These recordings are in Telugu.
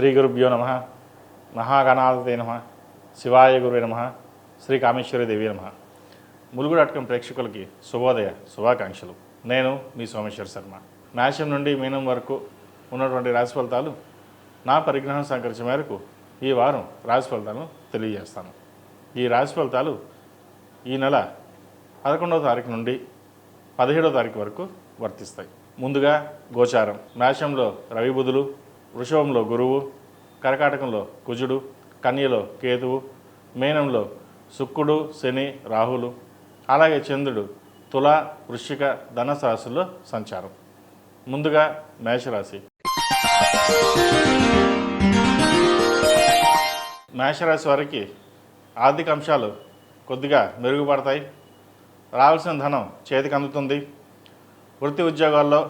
శ్రీ గురుభ్యో నమ. మహాగణాధిపతే నమ. శివాయ గురువే నమ. శ్రీ కామేశ్వరి దేవి నమ. ములుగు.com ప్రేక్షకులకి శుభోదయ శుభాకాంక్షలు. నేను మీ సోమేశ్వర్ శర్మ. మేషం నుండి మీనం వరకు ఉన్నటువంటి రాశి ఫలితాలు నా పరిజ్ఞానం సహకరించే మేరకు ఈ వారం రాశి ఫలితాలను తెలియజేస్తాను. ఈ రాశి ఫలితాలు ఈ నెల 11వ తారీఖు నుండి 17వ తారీఖు వరకు వర్తిస్తాయి. ముందుగా గోచారం. మేషంలో రవి బుధులు, వృషభంలో గురువు, కర్కాటకంలో కుజుడు, కన్యలో కేతువు, మీనంలో శుక్రుడు, శని, రాహులు, అలాగే చంద్రుడు తుల, వృశ్చిక, ధనుసు రాశుల్లో సంచారం. ముందుగా మేషరాశి. మేషరాశి వారికి ఆర్థిక అంశాలు కొద్దిగా మెరుగుపడతాయి. రావాల్సిన ధనం చేతికి అందుతుంది. వృత్తి ఉద్యోగాల్లో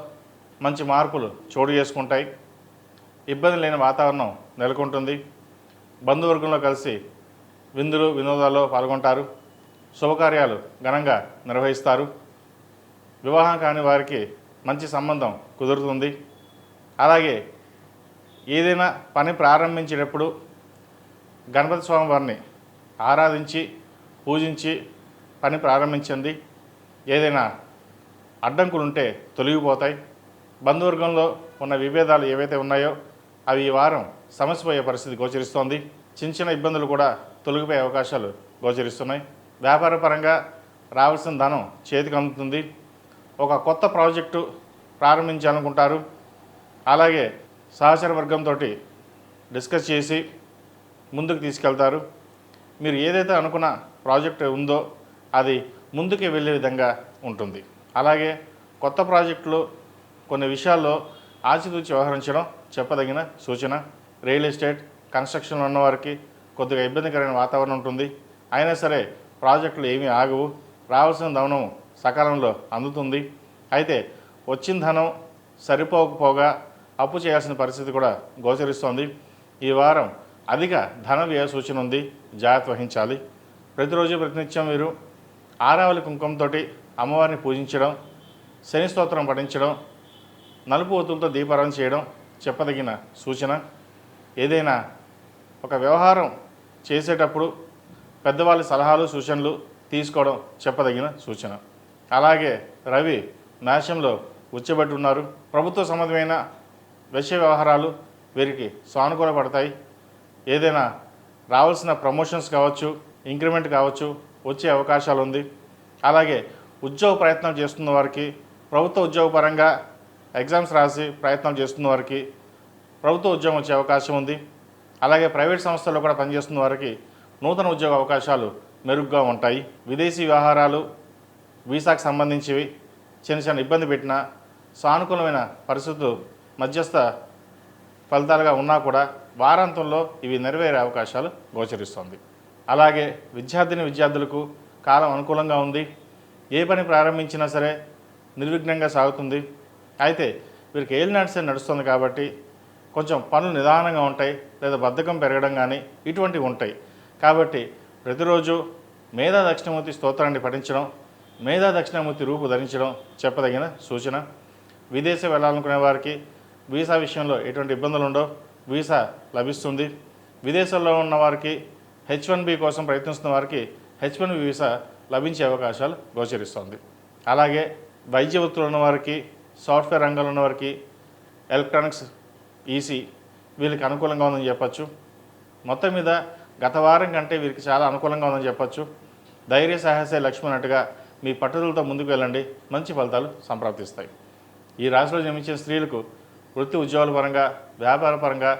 మంచి మార్పులు చోటు చేసుకుంటాయి. ఇబ్బంది లేని వాతావరణం నెలకొంటుంది. బంధువర్గంలో కలిసి విందులు వినోదాల్లో పాల్గొంటారు. శుభకార్యాలు ఘనంగా నిర్వహిస్తారు. వివాహం కాని వారికి మంచి సంబంధం కుదురుతుంది. అలాగే ఏదైనా పని ప్రారంభించేటప్పుడు గణపతి స్వామి వారిని ఆరాధించి పూజించి పని ప్రారంభించండి. ఏదైనా అడ్డంకులు ఉంటే తొలగిపోతాయి. బంధువర్గంలో ఉన్న విభేదాలు ఏవైతే ఉన్నాయో అవి ఈ వారం సమస్యపోయే పరిస్థితి గోచరిస్తోంది. చిన్న చిన్న ఇబ్బందులు కూడా తొలగిపోయే అవకాశాలు గోచరిస్తున్నాయి. వ్యాపార పరంగా రావాల్సిన ధనం చేతికి అందుతుంది. ఒక కొత్త ప్రాజెక్టు ప్రారంభించాలనుకుంటారు. అలాగే సహచర వర్గంతో డిస్కస్ చేసి ముందుకు తీసుకెళ్తారు. మీరు ఏదైతే అనుకున్న ప్రాజెక్టు ఉందో అది ముందుకు వెళ్ళే విధంగా ఉంటుంది. అలాగే కొత్త ప్రాజెక్టులు కొన్ని విషయాల్లో ఆచితూచి వ్యవహరించడం చెప్పదగిన సూచన. రియల్ ఎస్టేట్, కన్స్ట్రక్షన్లో ఉన్నవారికి కొద్దిగా ఇబ్బందికరమైన వాతావరణం ఉంటుంది. అయినా సరే ప్రాజెక్టులు ఏమీ ఆగవు. రావాల్సిన ధనం సకాలంలో అందుతుంది. అయితే వచ్చిన ధనం సరిపోకపోగా అప్పు చేయాల్సిన పరిస్థితి కూడా గోచరిస్తోంది. ఈ వారం అధిక ధన వ్యయ సూచన ఉంది. జాగ్రత్త వహించాలి. ప్రతిరోజు ప్రతినిత్యం మీరు ఆరావళి కుంకుమతో అమ్మవారిని పూజించడం, శని స్తోత్రం పఠించడం, నలుపు ఒత్తులతో దీపారాధన చేయడం చెప్పదగిన సూచన. ఏదైనా ఒక వ్యవహారం చేసేటప్పుడు పెద్దవాళ్ళ సలహాలు సూచనలు తీసుకోవడం చెప్పదగిన సూచన. అలాగే రవి మేషంలో ఉచ్చబెట్టి ఉన్నారు. ప్రభుత్వ సంబంధమైన విషయ వ్యవహారాలు వీరికి సానుకూల పడతాయి. ఏదైనా రావాల్సిన ప్రమోషన్స్ కావచ్చు, ఇంక్రిమెంట్ కావచ్చు వచ్చే అవకాశాలు ఉంది. అలాగే ఉద్యోగ ప్రయత్నం చేస్తున్న వారికి, ప్రభుత్వ ఉద్యోగ పరంగా ఎగ్జామ్స్ రాసి ప్రయత్నం చేస్తున్న వారికి ప్రభుత్వ ఉద్యోగం వచ్చే అవకాశం ఉంది. అలాగే ప్రైవేట్ సంస్థల్లో కూడా పనిచేస్తున్న వారికి నూతన ఉద్యోగ అవకాశాలు మెరుగ్గా ఉంటాయి. విదేశీ వ్యవహారాలు, వీసాకు సంబంధించివి చిన్న చిన్న ఇబ్బంది పెట్టినా సానుకూలమైన పరిస్థితులు మధ్యస్థ ఫలితాలుగా ఉన్నా కూడా వారాంతంలో ఇవి నెరవేరే అవకాశాలు గోచరిస్తుంది. అలాగే విద్యార్థులకు కాలం అనుకూలంగా ఉంది. ఏ పని ప్రారంభించినా సరే నిర్విఘ్నంగా సాగుతుంది. అయితే వీరికి ఏలినాటి నడుస్తుంది కాబట్టి కొంచెం పనులు నిదానంగా ఉంటాయి, లేదా బద్ధకం పెరగడం కానీ ఇటువంటివి ఉంటాయి. కాబట్టి ప్రతిరోజు మేధా దక్షిణమూర్తి స్తోత్రాన్ని పఠించడం, మేధా దక్షిణమూర్తి రూపు ధరించడం చెప్పదగిన సూచన. విదేశం వెళ్ళాలనుకునే వారికి వీసా విషయంలో ఎటువంటి ఇబ్బందులు ఉండవు, వీసా లభిస్తుంది. విదేశాల్లో ఉన్న వారికి H1B కోసం ప్రయత్నిస్తున్న వారికి H1B వీసా లభించే అవకాశాలు గోచరిస్తుంది. అలాగే వైద్య వృత్తులు ఉన్నవారికి, సాఫ్ట్వేర్ రంగంలో ఉన్నవారికి, ఎలక్ట్రానిక్స్, ఈసీ వీళ్ళకి అనుకూలంగా ఉందని చెప్పచ్చు. మొత్తం మీద గత వారం కంటే వీరికి చాలా అనుకూలంగా ఉందని చెప్పచ్చు. ధైర్య సాహసే లక్ష్మి అన్నట్టుగా మీ పట్టుదలతో ముందుకు వెళ్ళండి, మంచి ఫలితాలు సంప్రాప్తిస్తాయి. ఈ రాశిలో జన్మించిన స్త్రీలకు వృత్తి ఉద్యోగాల పరంగా, వ్యాపార పరంగా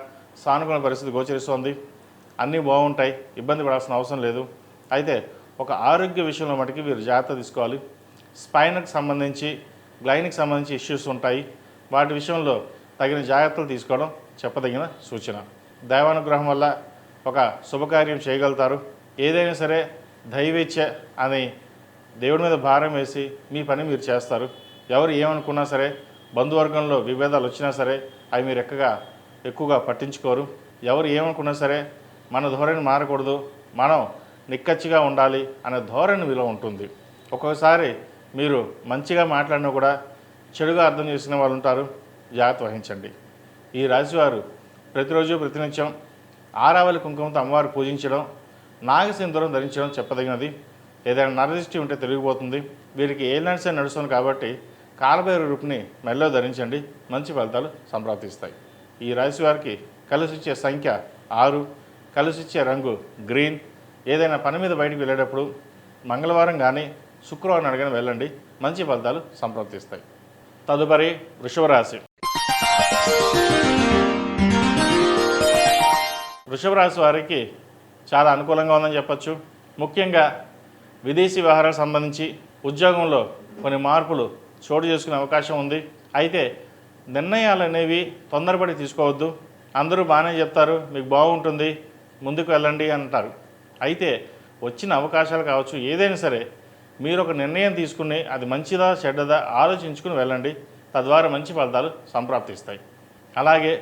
సానుకూల పరిస్థితి గోచరిస్తోంది. అన్నీ బాగుంటాయి, ఇబ్బంది పడాల్సిన అవసరం లేదు. అయితే ఒక ఆరోగ్య విషయంలో మటుకు వీరు జాగ్రత్త తీసుకోవాలి. స్పైన్కి సంబంధించి, గ్లైన్కి సంబంధించి ఇష్యూస్ ఉంటాయి. వాటి విషయంలో తగిన జాగ్రత్తలు తీసుకోవడం చెప్పదగిన సూచన. దైవానుగ్రహం వల్ల ఒక శుభకార్యం చేయగలుగుతారు. ఏదైనా సరే దైవేచ్ఛ అని దేవుడి మీద భారం వేసి మీ పని మీరు చేస్తారు. ఎవరు ఏమనుకున్నా సరే, బంధువర్గంలో విభేదాలు వచ్చినా సరే అవి మీరు ఎక్కువగా పట్టించుకోరు. ఎవరు ఏమనుకున్నా సరే మన ధోరణి మారకూడదు, మనం నిక్కచ్చిగా ఉండాలి అనే ధోరణి మీలో ఉంటుంది. ఒక్కొక్కసారి మీరు మంచిగా మాట్లాడినా కూడా చెడుగా అర్థం చేసుకునే వాళ్ళు ఉంటారు. జాగ్రత్త వహించండి. ఈ రాశివారు ప్రతిరోజు ప్రతినిత్యం ఆరావళి కుంకుమతో అమ్మవారు పూజించడం, నాగసింధూరం ధరించడం చెప్పదగినది. ఏదైనా నరదృష్టి ఉంటే తొలగిపోతుంది. వీరికి ఏలినాడ్స్ నడుస్తుంది కాబట్టి కాలభైరవ రూపుని మెల్లో ధరించండి, మంచి ఫలితాలు సంప్రాప్తిస్తాయి. ఈ రాశి వారికి కలిసిచ్చే సంఖ్య 6, కలిసిచ్చే రంగు గ్రీన్. ఏదైనా పని మీద బయటికి వెళ్ళేటప్పుడు మంగళవారం కానీ శుక్రవారం అడిగిన వెళ్ళండి, మంచి ఫలితాలు సంప్రాప్తిస్తాయి. తదుపరి వృషభ రాశి. వృషభ రాశి వారికి చాలా అనుకూలంగా ఉందని చెప్పచ్చు. ముఖ్యంగా విదేశీ వ్యవహారాలకు సంబంధించి ఉద్యోగంలో కొన్ని మార్పులు చోటు చేసుకునే అవకాశం ఉంది. అయితే నిర్ణయాలు అనేవి తొందరపడి తీసుకోవద్దు. అందరూ బాగానే చెప్తారు, మీకు బాగుంటుంది, ముందుకు వెళ్ళండి అంటారు. అయితే వచ్చిన అవకాశాలు కావచ్చు, ఏదైనా సరే మీరు ఒక నిర్ణయం తీసుకుని అది మంచిదా చెడ్డదా ఆలోచించుకుని వెళ్ళండి, తద్వారా మంచి ఫలితాలు సంప్రాప్తిస్తాయి. అలాగే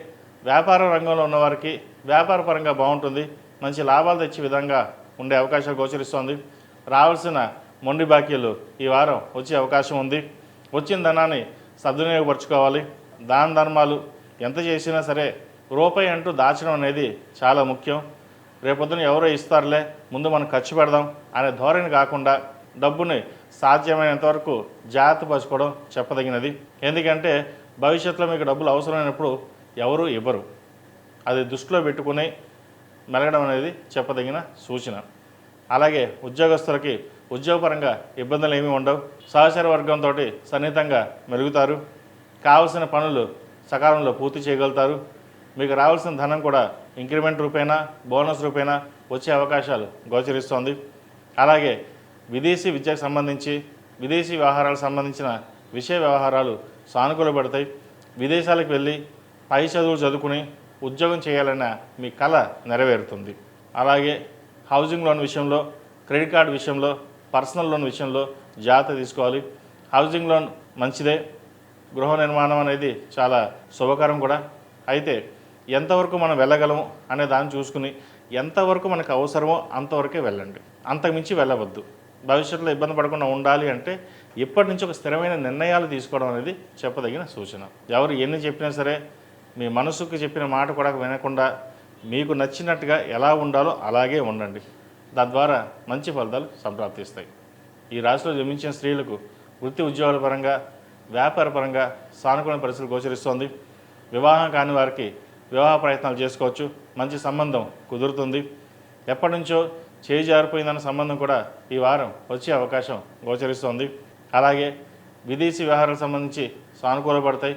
వ్యాపార రంగంలో ఉన్నవారికి వ్యాపార పరంగా బాగుంటుంది, మంచి లాభాలు తెచ్చే విధంగా ఉండే అవకాశాలు గోచరిస్తోంది. రావాల్సిన మొండి బాకీలు ఈ వారం వచ్చే అవకాశం ఉంది. వచ్చిన ధనాన్ని సద్వినియోగపరచుకోవాలి. దాన ధర్మాలు ఎంత చేసినా సరే రూపాయి అంటూ దాచడం అనేది చాలా ముఖ్యం. రేపొద్దున ఎవరో ఇస్తారులే, ముందు మనం ఖర్చు పెడదాం అనే ధోరణి కాకుండా డబ్బుని సాధ్యమైనంతవరకు జాగ్రత్త పరచుకోవడం చెప్పదగినది. ఎందుకంటే భవిష్యత్తులో మీకు డబ్బులు అవసరమైనప్పుడు ఎవరు ఇవ్వరు. అది దృష్టిలో పెట్టుకుని మెలగడం అనేది చెప్పదగిన సూచన. అలాగే ఉద్యోగస్తులకి ఉద్యోగపరంగా ఇబ్బందులు ఏమీ ఉండవు. సహచర వర్గంతో సన్నిహితంగా మెలుగుతారు. కావలసిన పనులు సకాలంలో పూర్తి చేయగలుగుతారు. మీకు రావాల్సిన ధనం కూడా ఇంక్రిమెంట్ రూపేణా బోనస్ రూపేణా వచ్చే అవకాశాలు గోచరిస్తోంది. అలాగే విదేశీ విద్యకు సంబంధించి విదేశీ వ్యవహారాలకు సంబంధించిన విషయ వ్యవహారాలు సానుకూలపడతాయి. విదేశాలకు వెళ్ళి పై చదువులు చదువుకుని ఉద్యోగం చేయాలన్న మీ కళ నెరవేరుతుంది. అలాగే హౌసింగ్ లోన్ విషయంలో, క్రెడిట్ కార్డు విషయంలో, పర్సనల్ లోన్ విషయంలో జాగ్రత్త తీసుకోవాలి. హౌసింగ్ లోన్ మంచిదే, గృహ నిర్మాణం అనేది చాలా శుభకరం కూడా. అయితే ఎంతవరకు మనం వెళ్ళగలము అనే దాన్ని చూసుకుని ఎంతవరకు మనకు అవసరమో అంతవరకే వెళ్ళండి, అంతకుమించి వెళ్ళవద్దు. భవిష్యత్తులో ఇబ్బంది పడకుండా ఉండాలి అంటే ఇప్పటి నుంచి ఒక స్థిరమైన నిర్ణయాలు తీసుకోవడం అనేది చెప్పదగిన సూచన. ఎవరు ఎన్ని చెప్పినా సరే మీ మనసుకు చెప్పిన మాట కూడా వినకుండా మీకు నచ్చినట్టుగా ఎలా ఉండాలో అలాగే ఉండండి. తద్వారా మంచి ఫలితాలు సంప్రాప్తిస్తాయి. ఈ రాశిలో జన్మించిన స్త్రీలకు వృత్తి ఉద్యోగాల పరంగా వ్యాపార పరంగా సానుకూల పరిస్థితులు గోచరిస్తోంది. వివాహం కాని వారికి వివాహ ప్రయత్నాలు చేసుకోవచ్చు, మంచి సంబంధం కుదురుతుంది. ఎప్పటి నుంచో చేజారిపోయిందన్న సంబంధం కూడా ఈ వారం వచ్చే అవకాశం గోచరిస్తోంది. అలాగే విదేశీ వ్యవహారాలకు సంబంధించి సానుకూలపడతాయి.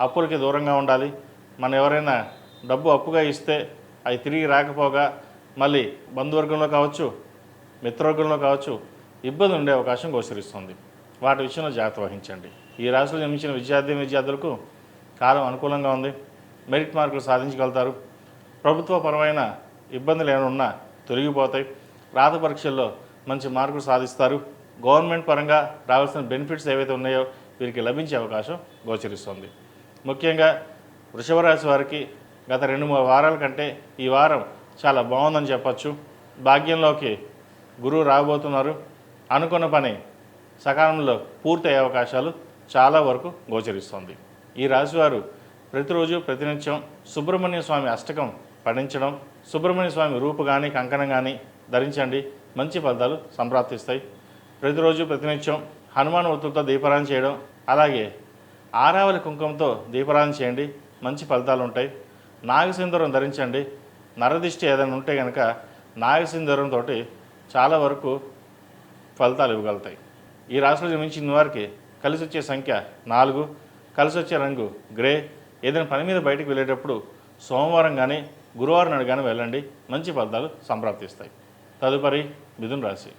అప్పులకి దూరంగా ఉండాలి. మనం ఎవరైనా డబ్బు అప్పుగా ఇస్తే అవి తిరిగి రాకపోగా మళ్ళీ బంధువర్గంలో కావచ్చు, మిత్రవర్గంలో కావచ్చు ఇబ్బంది ఉండే అవకాశం గోచరిస్తుంది. వాటి విషయంలో జాగ్రత్త వహించండి. ఈ రాశిలో జన్మించిన విద్యార్థులకు కాలం అనుకూలంగా ఉంది. మెరిట్ మార్కులు సాధించగలుగుతారు. ప్రభుత్వపరమైన ఇబ్బందులు ఏమైనా ఉన్నా తొలగిపోతాయి. రాత పరీక్షల్లో మంచి మార్కులు సాధిస్తారు. గవర్నమెంట్ పరంగా రావాల్సిన బెనిఫిట్స్ ఏవైతే ఉన్నాయో వీరికి లభించే అవకాశం గోచరిస్తుంది. ముఖ్యంగా వృషభ రాశి వారికి గత 2-3 వారాల కంటే ఈ వారం చాలా బాగుందని చెప్పచ్చు. భాగ్యంలోకి గురువు రాబోతున్నారు. అనుకున్న పని సకాలంలో పూర్తయ్యే అవకాశాలు చాలా వరకు గోచరిస్తుంది. ఈ రాశివారు ప్రతిరోజు ప్రతినిత్యం సుబ్రహ్మణ్య స్వామి అష్టకం పఠించడం, సుబ్రహ్మణ్య స్వామి రూపు కానీ కంకణం కానీ ధరించండి, మంచి ఫలితాలు సంప్రాప్తిస్తాయి. ప్రతిరోజు ప్రతినిత్యం హనుమాన్ ఒత్తులతో దీపారాధన చేయడం, అలాగే ఆరావళి కుంకుమతో దీపారాధన చేయండి, మంచి ఫలితాలు ఉంటాయి. నాగసింధూరం ధరించండి. నరదిష్టి ఏదైనా ఉంటే కనుక నాగసింధూరంతో చాలా వరకు ఫలితాలు ఇవ్వగలుగుతాయి. ఈ రాశిలో జన్మించిన వారికి కలిసి వచ్చే సంఖ్య 4, కలిసి వచ్చే రంగు గ్రే. ఏదైనా పని మీద బయటకు వెళ్ళేటప్పుడు సోమవారం కానీ గురువారం నాడు కానీ వెళ్ళండి, మంచి ఫలితాలు సంప్రాప్తిస్తాయి. తదుపరి మిథున రాశి.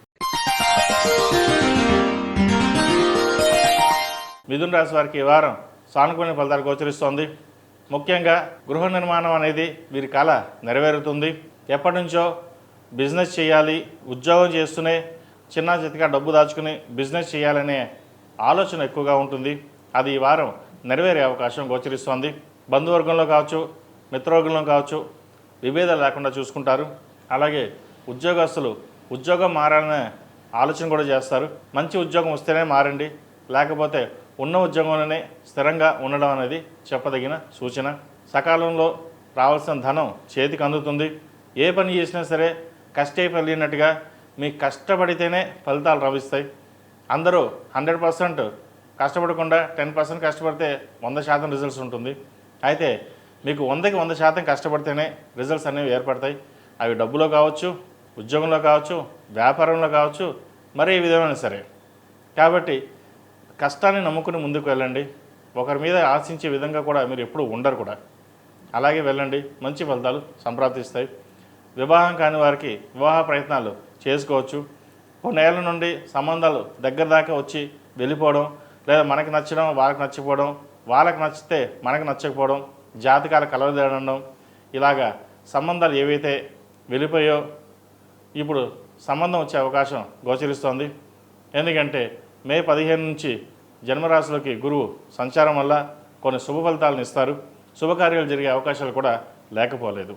మిథున రాశి వారికి ఈ వారం సానుకూల ఫలితాలు గోచరిస్తోంది. ముఖ్యంగా గృహ నిర్మాణం అనేది వీరి కళ నెరవేరుతుంది. ఎప్పటి నుంచో బిజినెస్ చేయాలి, ఉద్యోగం చేస్తూనే చిన్న చితగా డబ్బు దాచుకుని బిజినెస్ చేయాలనే ఆలోచన ఎక్కువగా ఉంటుంది. అది ఈ వారం నెరవేరే అవకాశం గోచరిస్తోంది. బంధువర్గంలో కావచ్చు, మిత్రవర్గంలో కావచ్చు విభేదాలు లేకుండా చూసుకుంటారు. అలాగే ఉద్యోగస్తులు ఉద్యోగం మారాలనే ఆలోచన కూడా చేస్తారు. మంచి ఉద్యోగం వస్తేనే మారండి, లేకపోతే ఉన్న ఉద్యోగంలోనే స్థిరంగా ఉండడం అనేది చెప్పదగిన సూచన. సకాలంలో రావాల్సిన ధనం చేతికి అందుతుంది. ఏ పని చేసినా సరే కష్టే ఫలినట్టుగా మీకు కష్టపడితేనే ఫలితాలు లభిస్తాయి. అందరూ 100% కష్టపడకుండా 10% కష్టపడితే 100% రిజల్ట్స్ ఉంటుంది. అయితే మీకు 100కి 100% కష్టపడితేనే రిజల్ట్స్ అనేవి ఏర్పడతాయి. అవి డబ్బులో కావచ్చు, ఉద్యోగంలో కావచ్చు, వ్యాపారంలో కావచ్చు, మరే విధమైన సరే. కాబట్టి కష్టాన్ని నమ్ముకుని ముందుకు వెళ్ళండి. ఒకరి మీద ఆశించే విధంగా కూడా మీరు ఎప్పుడూ ఉండరు కూడా. అలాగే వెళ్ళండి, మంచి ఫలితాలు సంప్రాప్తిస్తాయి. వివాహం కాని వారికి వివాహ ప్రయత్నాలు చేసుకోవచ్చు. కొన్నేళ్ల నుండి సంబంధాలు దగ్గర దాకా వచ్చి వెళ్ళిపోవడం, లేదా మనకి నచ్చడం వాళ్ళకి నచ్చిపోవడం, వాళ్ళకి నచ్చితే మనకు నచ్చకపోవడం, జాతకాలు కలవదేడడం, ఇలాగా సంబంధాలు ఏవైతే వెళ్ళిపోయో ఇప్పుడు సంబంధం వచ్చే అవకాశం గోచరిస్తోంది. ఎందుకంటే మే 15 నుంచి జన్మరాశిలోకి గురువు సంచారం వల్ల కొన్ని శుభ ఫలితాలను ఇస్తారు. శుభకార్యాలు జరిగే అవకాశాలు కూడా లేకపోలేదు.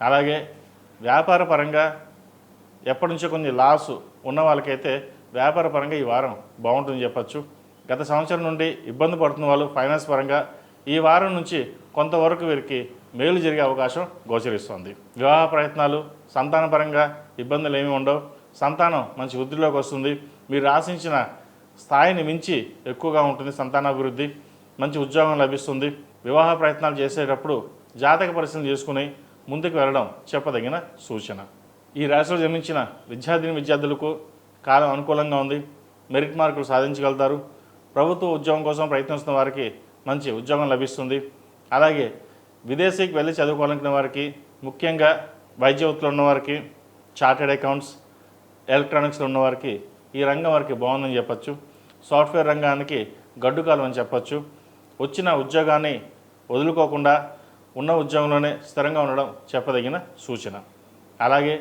అలాగే వ్యాపార పరంగా ఎప్పటి నుంచో కొన్ని లాస్ ఉన్న వాళ్ళకైతే వ్యాపార పరంగా ఈ వారం బాగుంటుందని చెప్పచ్చు. గత సంవత్సరం నుండి ఇబ్బంది పడుతున్న వాళ్ళు ఫైనాన్స్ పరంగా ఈ వారం నుంచి కొంతవరకు వీరికి మేలు జరిగే అవకాశం గోచరిస్తుంది. వివాహ ప్రయత్నాలు, సంతాన పరంగా ఇబ్బందులు ఏమీ ఉండవు. సంతానం మంచి వృద్ధిలోకి వస్తుంది. మీరు ఆశించిన స్థాయిని మించి ఎక్కువగా ఉంటుంది సంతానాభివృద్ధి. మంచి ఉద్యోగం లభిస్తుంది. వివాహ ప్రయత్నాలు చేసేటప్పుడు జాతక పరిశీలన చేసుకుని ముందుకు వెళ్ళడం చెప్పదగిన సూచన. ఈ రాశిలో జన్మించిన విద్యార్థులకు కాలం అనుకూలంగా ఉంది. మెరిట్ మార్కులు సాధించగలుగుతారు. ప్రభుత్వ ఉద్యోగం కోసం ప్రయత్నిస్తున్న వారికి మంచి ఉద్యోగం లభిస్తుంది. అలాగే విదేశీకి వెళ్ళి చదువుకోవాలనుకున్న వారికి, ముఖ్యంగా వైద్య వృత్తిలో ఉన్నవారికి, చార్టెడ్ అకౌంట్స్, ఎలక్ట్రానిక్స్లో ఉన్నవారికి ఈ రంగం వారికి బాగుందని చెప్పచ్చు. సాఫ్ట్వేర్ రంగానికి గడ్డుకాలం అని చెప్పచ్చు. వచ్చిన ఉద్యోగాన్ని వదులుకోకుండా ఉన్న ఉద్యోగంలోనే స్థిరంగా ఉండడం చెప్పదగిన సూచన. అలాగే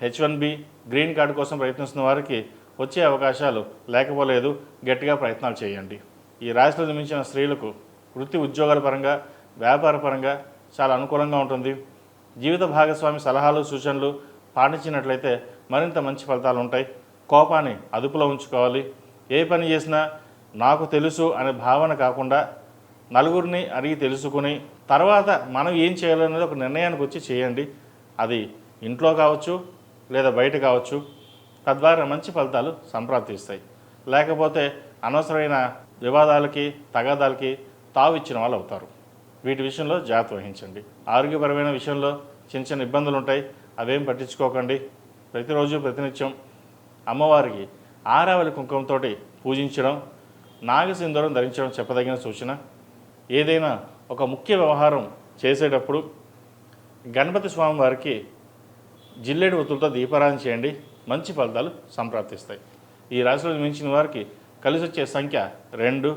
H1B గ్రీన్ కార్డు కోసం ప్రయత్నిస్తున్న వారికి వచ్చే అవకాశాలు లేకపోలేదు. గట్టిగా ప్రయత్నాలు చేయండి. ఈ రాశిలో జన్మించిన స్త్రీలకు వృత్తి ఉద్యోగాల పరంగా, వ్యాపార పరంగా చాలా అనుకూలంగా ఉంటుంది. జీవిత భాగస్వామి సలహాలు, సూచనలు పాటించినట్లయితే మరింత మంచి ఫలితాలు ఉంటాయి. కోపాన్ని అదుపులో ఉంచుకోవాలి. ఏ పని చేసినా నాకు తెలుసు అనే భావన కాకుండా నలుగురిని అడిగి తెలుసుకుని తర్వాత మనం ఏం చేయాలనేది ఒక నిర్ణయానికి వచ్చి చేయండి. అది ఇంట్లో కావచ్చు లేదా బయట కావచ్చు. తద్వారా మంచి ఫలితాలు సంప్రాప్తిస్తాయి. లేకపోతే అనవసరమైన వివాదాలకి, తగాదాలకి తావు ఇచ్చిన వాళ్ళు అవుతారు. వీటి విషయంలో జాగ్రత్త వహించండి. ఆరోగ్యపరమైన విషయంలో చిన్న చిన్న ఇబ్బందులు ఉంటాయి. అవేం పట్టించుకోకండి. ప్రతిరోజు ప్రతినిత్యం అమ్మవారికి ఆరావళి కుంకుమతో పూజించడం, నాగసింధూరం ధరించడం చెప్పదగిన సూచన. ఏదైనా ఒక ముఖ్య వ్యవహారం చేసేటప్పుడు గణపతి స్వామి వారికి జిల్లేడు ఒత్తులతో దీపారాధన చేయండి. మంచి ఫలితాలు సంప్రాప్తిస్తాయి. ఈ రాశిలో జన్మించిన వారికి కలిసి వచ్చే సంఖ్య 2,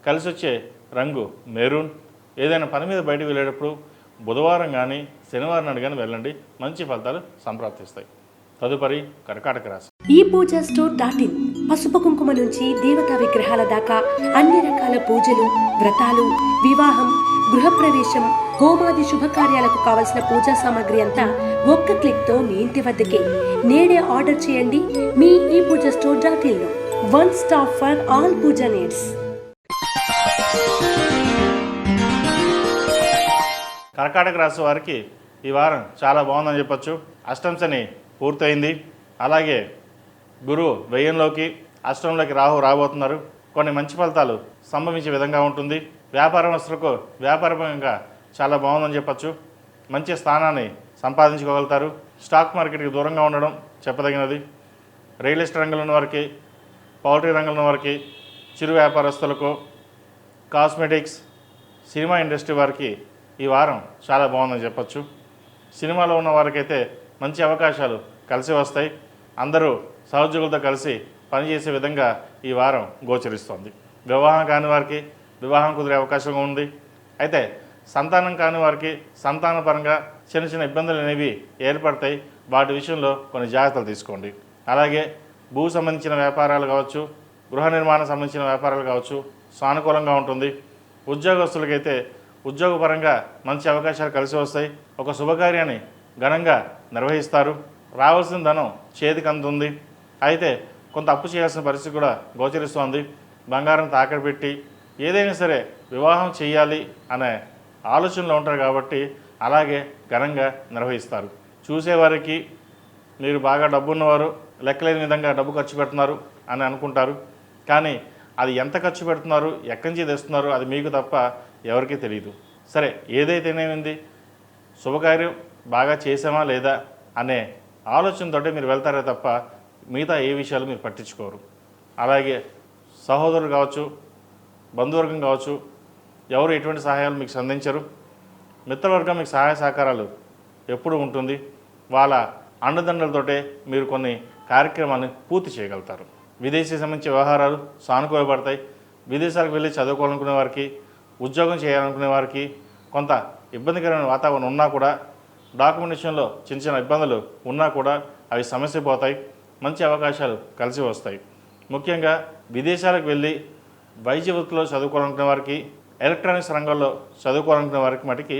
కలిసి వచ్చే రంగు మెరూన్. ఏదైనా పని మీద బయటకు వెళ్ళేటప్పుడు బుధవారం కానీ శనివారం నాడు కానీ వెళ్ళండి. మంచి ఫలితాలు సంప్రాప్తిస్తాయి. తదుపరి కర్కాటక రాశి. ఈ పూజా స్టోర్ .in పసుపు కుంకుమ నుంచి దేవతా విగ్రహాల దాకా అన్ని రకాల పూజలు, వ్రతాలు, వివాహం, గృహప్రవేశం, హోమాది శుభకార్యాలకు కావలసిన పూజా సామాగ్రి అంతా ఒక్క క్లిక్తో మీ ఇంటి వద్దకే. నేడే ఆర్డర్ చేయండి మీ ఈ పూజా స్టోర్ .in లో. One stop for all puja needs. కర్కాటక రాశి వారికి ఈ వారం చాలా బాగుందని చెప్పచ్చు. అష్టమ శని పూర్తయింది. అలాగే గురువు వ్యయంలోకి, అష్టంలోకి రాహు రాబోతున్నారు. కొన్ని మంచి ఫలితాలు సంభవించే విధంగా ఉంటుంది. వ్యాపారస్తులకు వ్యాపారపరంగా చాలా బాగుందని చెప్పచ్చు. మంచి స్థానాన్ని సంపాదించుకోగలుగుతారు. స్టాక్ మార్కెట్కి దూరంగా ఉండడం చెప్పదగినది. రియల్ ఎస్టేట్ రంగంలో ఉన్న వారికి, పౌల్ట్రీ రంగంలో ఉన్న వారికి, చిరు వ్యాపారస్తులకు, కాస్మెటిక్స్, సినిమా ఇండస్ట్రీ వారికి ఈ వారం చాలా బాగుందని చెప్పచ్చు. సినిమాలో ఉన్న వారికైతే మంచి అవకాశాలు కలిసి వస్తాయి. అందరూ సహోద్యోగులతో కలిసి పనిచేసే విధంగా ఈ వారం గోచరిస్తోంది. వివాహం కాని వారికి వివాహం కుదిరే అవకాశం ఉంది. అయితే సంతానం కాని వారికి సంతానపరంగా చిన్న చిన్న ఇబ్బందులు అనేవి ఏర్పడతాయి. వాటి విషయంలో కొన్ని జాగ్రత్తలు తీసుకోండి. అలాగే భూ సంబంధించిన వ్యాపారాలు కావచ్చు, గృహ నిర్మాణం సంబంధించిన వ్యాపారాలు కావచ్చు, సానుకూలంగా ఉంటుంది. ఉద్యోగస్తులకైతే ఉద్యోగపరంగా మంచి అవకాశాలు కలిసి వస్తాయి. ఒక శుభకార్యాన్ని ఘనంగా నిర్వహిస్తారు. రావాల్సిన ధనం చేతికి అందుతుంది. అయితే కొంత అప్పు చేయాల్సిన పరిస్థితి కూడా గోచరిస్తోంది. బంగారం తాకట్టు పెట్టి ఏదైనా సరే వివాహం చేయాలి అనే ఆలోచనలో ఉంటారు కాబట్టి అలాగే ఘనంగా నిర్వహిస్తారు. చూసేవారికి మీరు బాగా డబ్బు ఉన్నవారు లెక్కలేని విధంగా డబ్బు ఖర్చు పెడుతున్నారు అని అనుకుంటారు. కానీ అది ఎంత ఖర్చు పెడుతున్నారు, ఎక్కడి నుంచి తెస్తున్నారు అది మీకు తప్ప ఎవరికీ తెలియదు. సరే, ఏదైతేనేమింది, శుభకార్యం బాగా చేసామా లేదా అనే ఆలోచనతోటే మీరు వెళ్తారే తప్ప మిగతా ఏ విషయాలు మీరు పట్టించుకోరు. అలాగే సహోదరులు కావచ్చు, బంధువర్గం కావచ్చు, ఎవరు ఎటువంటి సహాయాలు మీకు సంధించరు. మిత్రవర్గం మీకు సహాయ సహకారాలు ఎప్పుడు ఉంటుంది. వాళ్ళ అండదండలతోటే మీరు కొన్ని కార్యక్రమాన్ని పూర్తి చేయగలుగుతారు. విదేశీ సంబంధించిన వ్యవహారాలు సానుకూలపడతాయి. విదేశాలకు వెళ్ళి చదువుకోవాలనుకునే వారికి, ఉద్యోగం చేయాలనుకునే వారికి కొంత ఇబ్బందికరమైన వాతావరణం ఉన్నా కూడా, డాక్యుమెంటేషన్లో చిన్న చిన్న ఇబ్బందులు ఉన్నా కూడా అవి సమస్య పోతాయి. మంచి అవకాశాలు కలిసి వస్తాయి. ముఖ్యంగా విదేశాలకు వెళ్ళి వైద్య వృత్తిలో చదువుకోవాలనుకునే వారికి, ఎలక్ట్రానిక్స్ రంగంలో చదువుకోవాలనుకునే వారికి మటుకి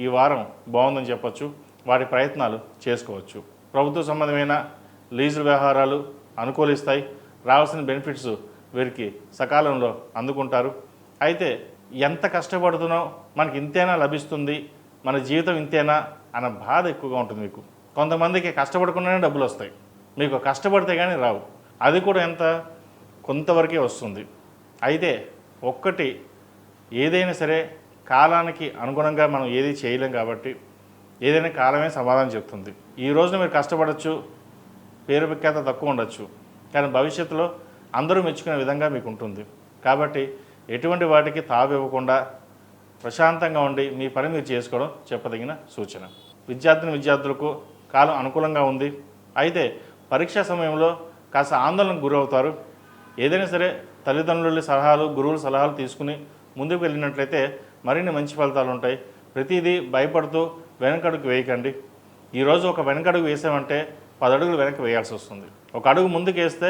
ఈ వారం బాగుందని చెప్పొచ్చు. వాటి ప్రయత్నాలు చేసుకోవచ్చు. ప్రభుత్వ సంబంధమైన లీజుల వ్యవహారాలు అనుకూలిస్తాయి. రావాల్సిన బెనిఫిట్స్ వీరికి సకాలంలో అందుకుంటారు. అయితే ఎంత కష్టపడుతున్నో మనకి ఇంతేనా లభిస్తుంది, మన జీవితం ఇంతేనా అన్న బాధ ఎక్కువగా ఉంటుంది మీకు. కొంతమందికి కష్టపడకుండానే డబ్బులు వస్తాయి, మీకు కష్టపడితే కానీ రావు. అది కూడా ఎంత కొంతవరకే వస్తుంది. అయితే ఒక్కటి, ఏదైనా సరే కాలానికి అనుగుణంగా మనం ఏది చేయలేం కాబట్టి ఏదైనా కాలమే సమాధానం చెప్తుంది. ఈ రోజున మీరు కష్టపడవచ్చు, పేరు ప్రఖ్యాత తక్కువ ఉండొచ్చు, కానీ భవిష్యత్తులో అందరూ మెచ్చుకునే విధంగా మీకు ఉంటుంది. కాబట్టి ఎటువంటి వాటికి తావు ఇవ్వకుండా ప్రశాంతంగా ఉండి మీ పని మీరు చేసుకోవడం చెప్పదగిన సూచన. విద్యార్థులకు కాలం అనుకూలంగా ఉంది. అయితే పరీక్షా సమయంలో కాస్త ఆందోళనకు గురవుతారు. ఏదైనా సరే తల్లిదండ్రుల సలహాలు, గురువుల సలహాలు తీసుకుని ముందుకు వెళ్ళినట్లయితే మరిన్ని మంచి ఫలితాలు ఉంటాయి. ప్రతిదీ భయపడుతూ వెనకడుగు వేయకండి. ఈరోజు ఒక వెనకడుగు వేసామంటే 10 అడుగులు వెనక్కి వేయాల్సి వస్తుంది. ఒక అడుగు ముందుకు వేస్తే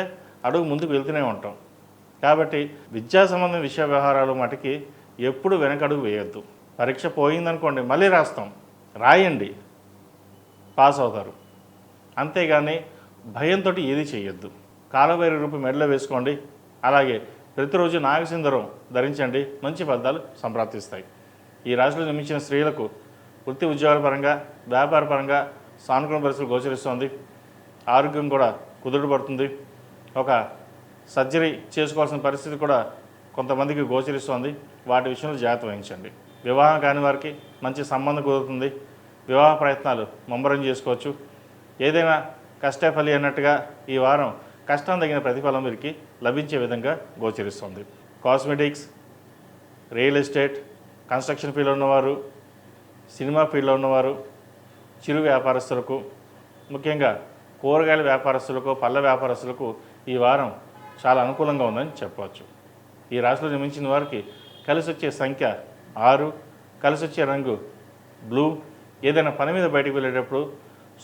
అడుగు ముందుకు వెళ్తూనే ఉంటాం. కాబట్టి విద్యా సంబంధం విషయ వ్యవహారాలు మటుకి ఎప్పుడు వెనకడుగు వేయొద్దు. పరీక్ష పోయిందనుకోండి, మళ్ళీ రాస్తాం, రాయండి, పాస్ అవుతారు. అంతేగాని భయంతో ఏది చేయొద్దు. కాలభైరవ రూపం మెడలో వేసుకోండి. అలాగే ప్రతిరోజు నాగసింధూరం ధరించండి. మంచి ఫలితాలు సంప్రాప్తిస్తాయి. ఈ రాశిలో జన్మించిన స్త్రీలకు వృత్తి ఉద్యోగాల పరంగా, వ్యాపార పరంగా సానుకూల పరిస్థితులు గోచరిస్తోంది. ఆరోగ్యం కూడా కుదుటపడుతుంది. ఒక సర్జరీ చేసుకోవాల్సిన పరిస్థితి కూడా కొంతమందికి గోచరిస్తోంది. వాటి విషయంలో జాగ్రత్త వహించండి. వివాహం కాని వారికి మంచి సంబంధం కుదురుతుంది. వివాహ ప్రయత్నాలు ముమ్మరం చేసుకోవచ్చు. ఏదైనా కష్టే ఫలి అన్నట్టుగా ఈ వారం కష్టం తగిన ప్రతిఫలం వీరికి లభించే విధంగా గోచరిస్తుంది. కాస్మెటిక్స్, రియల్ ఎస్టేట్, కన్స్ట్రక్షన్ ఫీల్డ్లో ఉన్నవారు, సినిమా ఫీల్డ్లో ఉన్నవారు, చిరు వ్యాపారస్తులకు, ముఖ్యంగా కూరగాయల వ్యాపారస్తులకు, పళ్ళ వ్యాపారస్తులకు ఈ వారం చాలా అనుకూలంగా ఉందని చెప్పవచ్చు. ఈ రాశిలో జన్మించిన వారికి కలిసి వచ్చే సంఖ్య 6, కలిసి వచ్చే రంగు బ్లూ. ఏదైనా పని మీద బయటకు వెళ్ళేటప్పుడు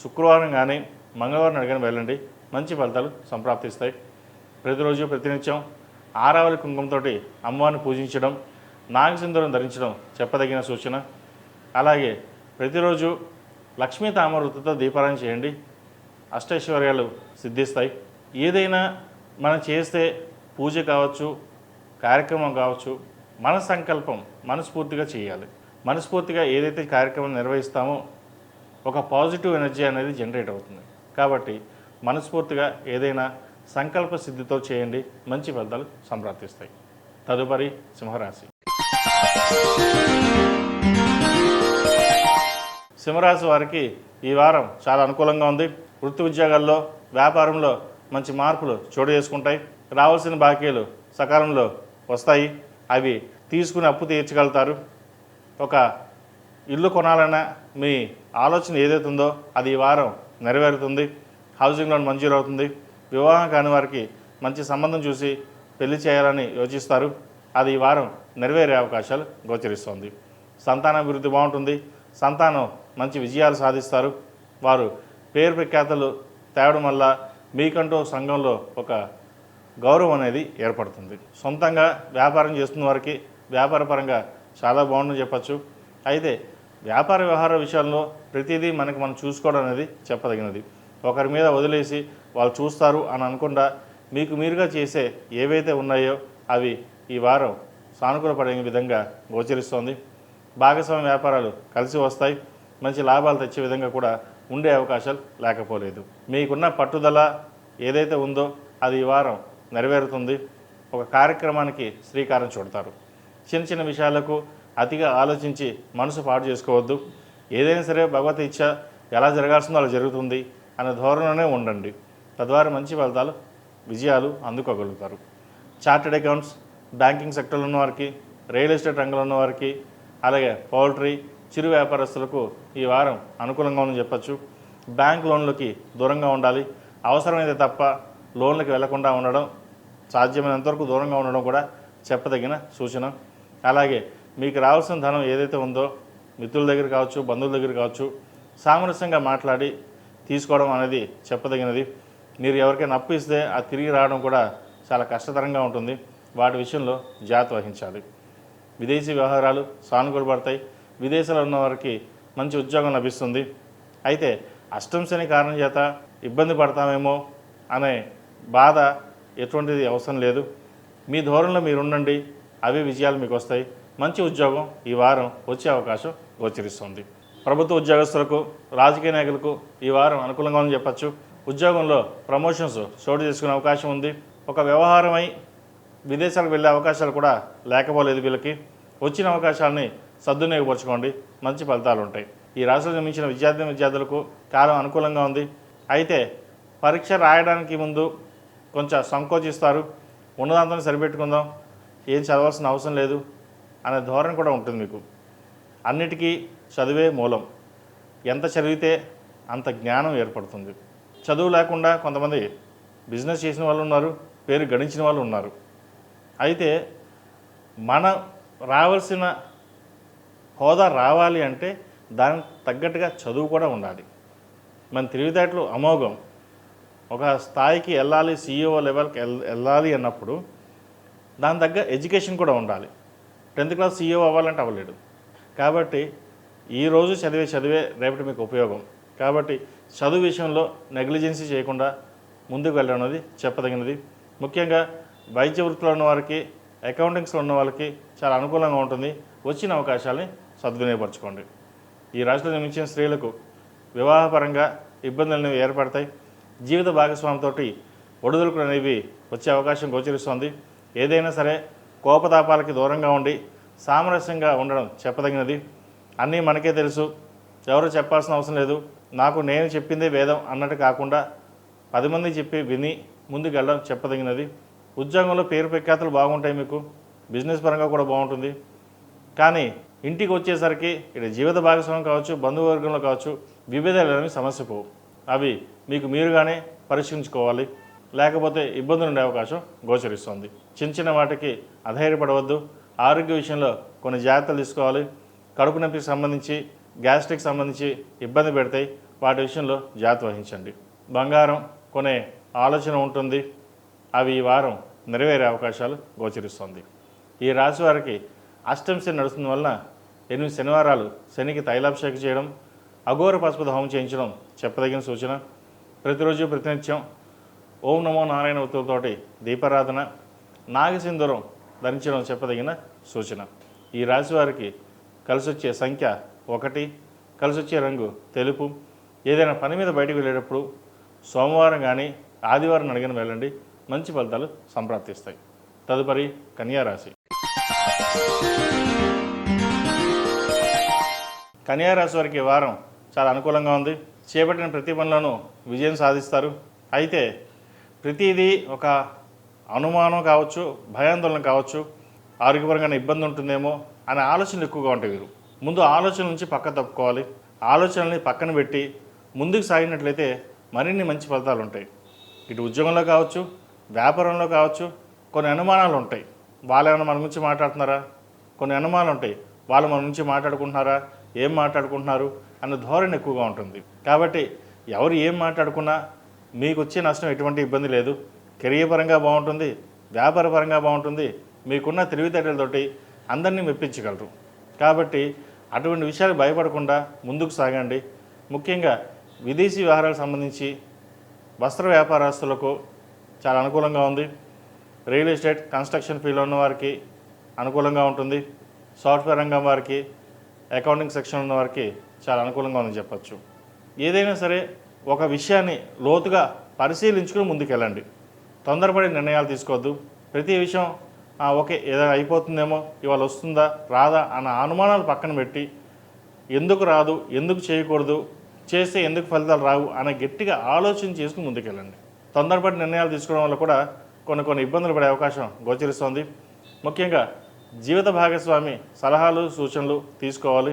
శుక్రవారం కానీ మంగళవారం అడిగిన వెళ్ళండి. మంచి ఫలితాలు సంప్రాప్తిస్తాయి. ప్రతిరోజు ప్రతినిత్యం ఆరావళి కుంకుమతో అమ్మవారిని పూజించడం, నాగసింధూరం ధరించడం చెప్పదగిన సూచన. అలాగే ప్రతిరోజు లక్ష్మీ తామరవృత్తితో దీపారాయణ చేయండి. అష్టైశ్వర్యాలు సిద్ధిస్తాయి. ఏదైనా మనం చేస్తే పూజ కావచ్చు, కార్యక్రమం కావచ్చు, మన సంకల్పం మనస్ఫూర్తిగా చేయాలి. మనస్ఫూర్తిగా ఏదైతే కార్యక్రమం నిర్వహిస్తామో ఒక పాజిటివ్ ఎనర్జీ అనేది జనరేట్ అవుతుంది. కాబట్టి మనస్ఫూర్తిగా ఏదైనా సంకల్ప సిద్ధితో చేయండి. మంచి ఫలితాలు సంప్రాప్తిస్తాయి. తదుపరి సింహరాశి. సింహరాశి వారికి ఈ వారం చాలా అనుకూలంగా ఉంది. వృత్తి ఉద్యోగాల్లో, వ్యాపారంలో మంచి మార్పులు చోటు చేసుకుంటాయి. రావాల్సిన బాకీలు సకాలంలో వస్తాయి. అవి తీసుకుని అప్పు తీర్చగలుగుతారు. ఒక ఇల్లు కొనాలన్నా మీ ఆలోచన ఏదైతే ఉందో అది ఈ వారం నెరవేరుతుంది. హౌసింగ్ లోన్ మంజూరు అవుతుంది. వివాహం కాని వారికి మంచి సంబంధం చూసి పెళ్లి చేయాలని యోచిస్తారు. అది ఈ వారం నెరవేరే అవకాశాలు గోచరిస్తుంది. సంతానాభివృద్ధి బాగుంటుంది. సంతానం మంచి విజయాలు సాధిస్తారు. వారు పేరు ప్రఖ్యాతలు తేవడం వల్ల మీకంటూ సంఘంలో ఒక గౌరవం అనేది ఏర్పడుతుంది. సొంతంగా వ్యాపారం చేస్తున్న వారికి వ్యాపార పరంగా చాలా బాగుందని చెప్పచ్చు. అయితే వ్యాపార వ్యవహార విషయాల్లో ప్రతిదీ మనం చూసుకోవడం అనేది చెప్పదగినది. ఒకరి మీద వదిలేసి వాళ్ళు చూస్తారు అని అనకుండా మీకు మీరుగా చేసే ఏవైతే ఉన్నాయో అవి ఈ వారం సానుకూలపడే విధంగా గోచరిస్తోంది. భాగస్వామ్య వ్యాపారాలు కలిసి వస్తాయి. మంచి లాభాలు తెచ్చే విధంగా కూడా ఉండే అవకాశాలు లేకపోలేదు. మీకున్న పట్టుదల ఏదైతే ఉందో అది ఈ వారం నెరవేరుతుంది. ఒక కార్యక్రమానికి శ్రీకారం చుడతారు. చిన్న చిన్న విషయాలకు అతిగా ఆలోచించి మనసు పాడు చేసుకోవద్దు. ఏదైనా సరే భగవత్ ఇచ్చ ఎలా జరగాల్సిందో అలా జరుగుతుంది అనే ధోరణిలోనే ఉండండి. తద్వారా మంచి ఫలితాలు విజయాలు అందుకోగలుగుతారు. చార్టెడ్ అకౌంట్స్, బ్యాంకింగ్ సెక్టర్లో ఉన్నవారికి, రియల్ ఎస్టేట్ రంగంలో ఉన్నవారికి, అలాగే పౌల్ట్రీ, చిరు వ్యాపారస్తులకు ఈ వారం అనుకూలంగా ఉందని చెప్పచ్చు. బ్యాంక్ లోన్లకి దూరంగా ఉండాలి. అవసరమైతే తప్ప లోన్లకి వెళ్లకుండా ఉండడం, సాధ్యమైనంతవరకు దూరంగా ఉండడం కూడా చెప్పదగిన సూచన. అలాగే మీకు రావాల్సిన ధనం ఏదైతే ఉందో మిత్రుల దగ్గర కావచ్చు, బంధువుల దగ్గర కావచ్చు, సామరస్యంగా మాట్లాడి తీసుకోవడం అనేది చెప్పదగినది. మీరు ఎవరికైనా అప్పు ఇస్తే అది తిరిగి రావడం కూడా చాలా కష్టతరంగా ఉంటుంది. వాటి విషయంలో జాగ్రత్త వహించాలి. విదేశీ వ్యవహారాలు సానుకూలపడతాయి. విదేశాల్లో ఉన్న వారికి మంచి ఉద్యోగం లభిస్తుంది. అయితే అష్టమ శని కారణం చేత ఇబ్బంది పడతామేమో అనే బాధ ఎటువంటిది అవసరం లేదు. మీ ధోరణిలో మీరు ఉండండి, అవి విజయాలు మీకు వస్తాయి. మంచి ఉద్యోగం ఈ వారం వచ్చే అవకాశం గోచరిస్తుంది. ప్రభుత్వ ఉద్యోగస్తులకు, రాజకీయ నాయకులకు ఈ వారం అనుకూలంగా ఉందని చెప్పచ్చు. ఉద్యోగంలో ప్రమోషన్స్ చోటు చేసుకునే అవకాశం ఉంది. ఒక వ్యవహారమై విదేశాలకు వెళ్ళే అవకాశాలు కూడా లేకపోలేదు. వీళ్ళకి వచ్చిన అవకాశాలని సద్వినియోగపరచుకోండి, మంచి ఫలితాలు ఉంటాయి. ఈ రాశిలో జన్మించిన విద్యార్థులకు కాలం అనుకూలంగా ఉంది. అయితే పరీక్ష రాయడానికి ముందు కొంచెం సంకోచిస్తారు. ఉన్నదాంతో సరిపెట్టుకుందాం, ఏం చదవాల్సిన అవసరం లేదు అనే ధోరణి కూడా ఉంటుంది మీకు. అన్నిటికీ చదువే మూలం. ఎంత చదివితే అంత జ్ఞానం ఏర్పడుతుంది. చదువు లేకుండా కొంతమంది బిజినెస్ చేసిన వాళ్ళు ఉన్నారు, పేరు గడించిన వాళ్ళు ఉన్నారు. అయితే మనం రావాల్సిన హోదా రావాలి అంటే దానికి తగ్గట్టుగా చదువు కూడా ఉండాలి. మన తెలివితేటలు అమోఘం. ఒక స్థాయికి వెళ్ళాలి, CEO లెవెల్కి వెళ్ళాలి అన్నప్పుడు దాని తగ్గ ఎడ్యుకేషన్ కూడా ఉండాలి. 10th క్లాస్ CEO అవ్వాలంటే అవ్వలేడు. కాబట్టి ఈరోజు చదివే రేపటి మీకు ఉపయోగం. కాబట్టి చదువు విషయంలో నెగ్లిజెన్సీ చేయకుండా ముందుకు వెళ్ళడం అనేది చెప్పదగినది. ముఖ్యంగా వైద్య వృత్తిలో ఉన్న వారికి, అకౌంటింగ్స్లో ఉన్న వాళ్ళకి చాలా అనుకూలంగా ఉంటుంది. వచ్చిన అవకాశాలని సద్వినియోగపరచుకోండి. ఈ రాశిలో జన్మించిన స్త్రీలకు వివాహపరంగా ఇబ్బందులు అనేవి ఏర్పడతాయి. జీవిత భాగస్వామితో ఒడిదుడుకులు అనేవి వచ్చే అవకాశం గోచరిస్తుంది. ఏదైనా సరే కోపతాపాలకి దూరంగా ఉండి సామరస్యంగా ఉండడం చెప్పదగినది. అన్నీ మనకే తెలుసు, ఎవరు చెప్పాల్సిన అవసరం లేదు, నాకు నేను చెప్పిందే వేదం అన్నట్టు కాకుండా 10 మంది చెప్పి విని ముందుకు వెళ్ళడం చెప్పదగినది. ఉద్యోగంలో పేరు ప్రఖ్యాతులు బాగుంటాయి. మీకు బిజినెస్ పరంగా కూడా బాగుంటుంది. కానీ ఇంటికి వచ్చేసరికి ఇక్కడ జీవిత భాగస్వామ్యం కావచ్చు, బంధువర్గంలో కావచ్చు, విభేదాలు అనేవి సమస్య పోవు. అవి మీకు మీరుగానే పరిష్కరించుకోవాలి. లేకపోతే ఇబ్బందులు ఉండే అవకాశం గోచరిస్తుంది. చిన్న చిన్న వాటికి అధైర్యపడవద్దు. ఆరోగ్య విషయంలో కొన్ని జాగ్రత్తలు తీసుకోవాలి. కడుపు నొప్పికి సంబంధించి, గ్యాస్ట్రిక్ సంబంధించి ఇబ్బంది పెడతాయి. వాటి విషయంలో జాగ్రత్త వహించండి. బంగారం కొనే ఆలోచన ఉంటుంది. అవి ఈ వారం నెరవేరే అవకాశాలు గోచరిస్తుంది. ఈ రాశి వారికి అష్టమ శని నడుస్తున్న వలన 8 శనివారాలు శనికి తైలాభిషేకం చేయడం, అఘోర పశుపత హోమం చేయించడం చెప్పదగిన సూచన. ప్రతిరోజు ప్రతినిత్యం ఓం నమో నారాయణ ఒత్తులతోటి దీపారాధన, నాగసింధూరం ధరించడం చెప్పదగిన సూచన. ఈ రాశి వారికి కలిసి వచ్చే సంఖ్య 1, కలిసి వచ్చే రంగు తెలుపు. ఏదైనా పని మీద బయటకు వెళ్ళేటప్పుడు సోమవారం కానీ ఆదివారం అడిగిన వెళ్ళండి, మంచి ఫలితాలు సంప్రాప్తిస్తాయి. తదుపరి కన్యా రాశి. కన్యా రాశి వారికి ఈ వారం చాలా అనుకూలంగా ఉంది. చేపట్టిన ప్రతి పనిలోనూ విజయం సాధిస్తారు. అయితే ప్రతిదీ ఒక అనుమానం కావచ్చు, భయాందోళన కావచ్చు, ఆరోగ్యపరంగా ఇబ్బంది ఉంటుందేమో అనే ఆలోచనలు ఎక్కువగా ఉంటాయి. వీరు ముందు ఆలోచన నుంచి పక్క తప్పుకోవాలి. ఆలోచనల్ని పక్కన పెట్టి ముందుకు సాగినట్లయితే మరిన్ని మంచి ఫలితాలు ఉంటాయి. ఇటు ఉద్యోగంలో కావచ్చు, వ్యాపారంలో కావచ్చు, కొన్ని అనుమానాలు ఉంటాయి. వాళ్ళు ఏమైనా మన గురించి మాట్లాడుతున్నారా, కొన్ని అనుమానాలు ఉంటాయి. వాళ్ళు మన గురించి మాట్లాడుకుంటున్నారా, ఏం మాట్లాడుకుంటున్నారు అన్న ధోరణి ఎక్కువగా ఉంటుంది. కాబట్టి ఎవరు ఏం మాట్లాడుకున్నా మీకు వచ్చే నష్టం ఎటువంటి ఇబ్బంది లేదు. కెరీర్ పరంగా బాగుంటుంది, వ్యాపార పరంగా బాగుంటుంది. మీకున్న తెలివితేటలతోటి అందరినీ మెప్పించగలరు. కాబట్టి అటువంటి విషయాలు భయపడకుండా ముందుకు సాగండి. ముఖ్యంగా విదేశీ వ్యవహారాలకు సంబంధించి వస్త్ర వ్యాపారస్తులకు చాలా అనుకూలంగా ఉంది. రియల్ ఎస్టేట్, కన్స్ట్రక్షన్ ఫీల్డ్లో ఉన్న వారికి అనుకూలంగా ఉంటుంది. సాఫ్ట్వేర్ రంగం వారికి, అకౌంటింగ్ సెక్షన్ ఉన్న వారికి చాలా అనుకూలంగా ఉందని చెప్పచ్చు. ఏదైనా సరే ఒక విషయాన్ని లోతుగా పరిశీలించుకుని ముందుకెళ్ళండి. తొందరపడి నిర్ణయాలు తీసుకోవద్దు. ప్రతి విషయం ఓకే ఏదైనా అయిపోతుందేమో, ఇవాళ వస్తుందా రాదా అన్న అనుమానాలు పక్కన పెట్టి ఎందుకు రాదు, ఎందుకు చేయకూడదు, చేస్తే ఎందుకు ఫలితాలు రావు అనే గట్టిగా ఆలోచన చేసుకుని ముందుకెళ్ళండి. తొందరపడి నిర్ణయాలు తీసుకోవడం వల్ల కూడా కొన్ని ఇబ్బందులు పడే అవకాశం గోచరిస్తోంది. ముఖ్యంగా జీవిత భాగస్వామి సలహాలు సూచనలు తీసుకోవాలి.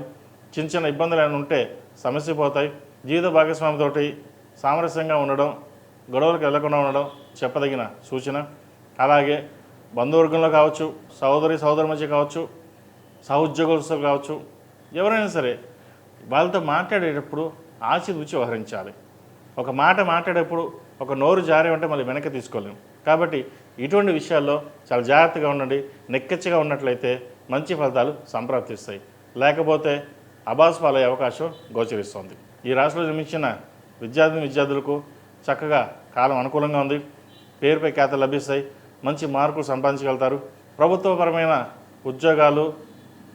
చిన్న ఇబ్బందులు ఏమైనా ఉంటే సమస్య పోతాయి. జీవిత భాగస్వామితోటి సామరస్యంగా ఉండడం, గొడవలకు వెళ్లకుండా ఉండడం చెప్పదగిన సూచన. అలాగే బంధువర్గంలో కావచ్చు, సోదరి మధ్య కావచ్చు, సహోద్యోగస్తులు కావచ్చు, ఎవరైనా సరే వాళ్ళతో మాట్లాడేటప్పుడు ఆచితూచి వ్యవహరించాలి. ఒక మాట మాట్లాడేటప్పుడు ఒక నోరు జారే ఉంటే మళ్ళీ వెనక్కి తీసుకోలేము. కాబట్టి ఇటువంటి విషయాల్లో చాలా జాగ్రత్తగా ఉండండి. నెక్కచ్చిగా ఉన్నట్లయితే మంచి ఫలితాలు సంప్రాప్తిస్తాయి. లేకపోతే అబాస్ పాలయ్యే అవకాశం గోచరిస్తుంది. ఈ రాశిలో జన్మించిన విద్యార్థులకు చక్కగా కాలం అనుకూలంగా ఉంది. పేరుపై ఖ్యాతలు లభిస్తాయి. మంచి మార్కులు సంపాదించగలుగుతారు. ప్రభుత్వపరమైన ఉద్యోగాలు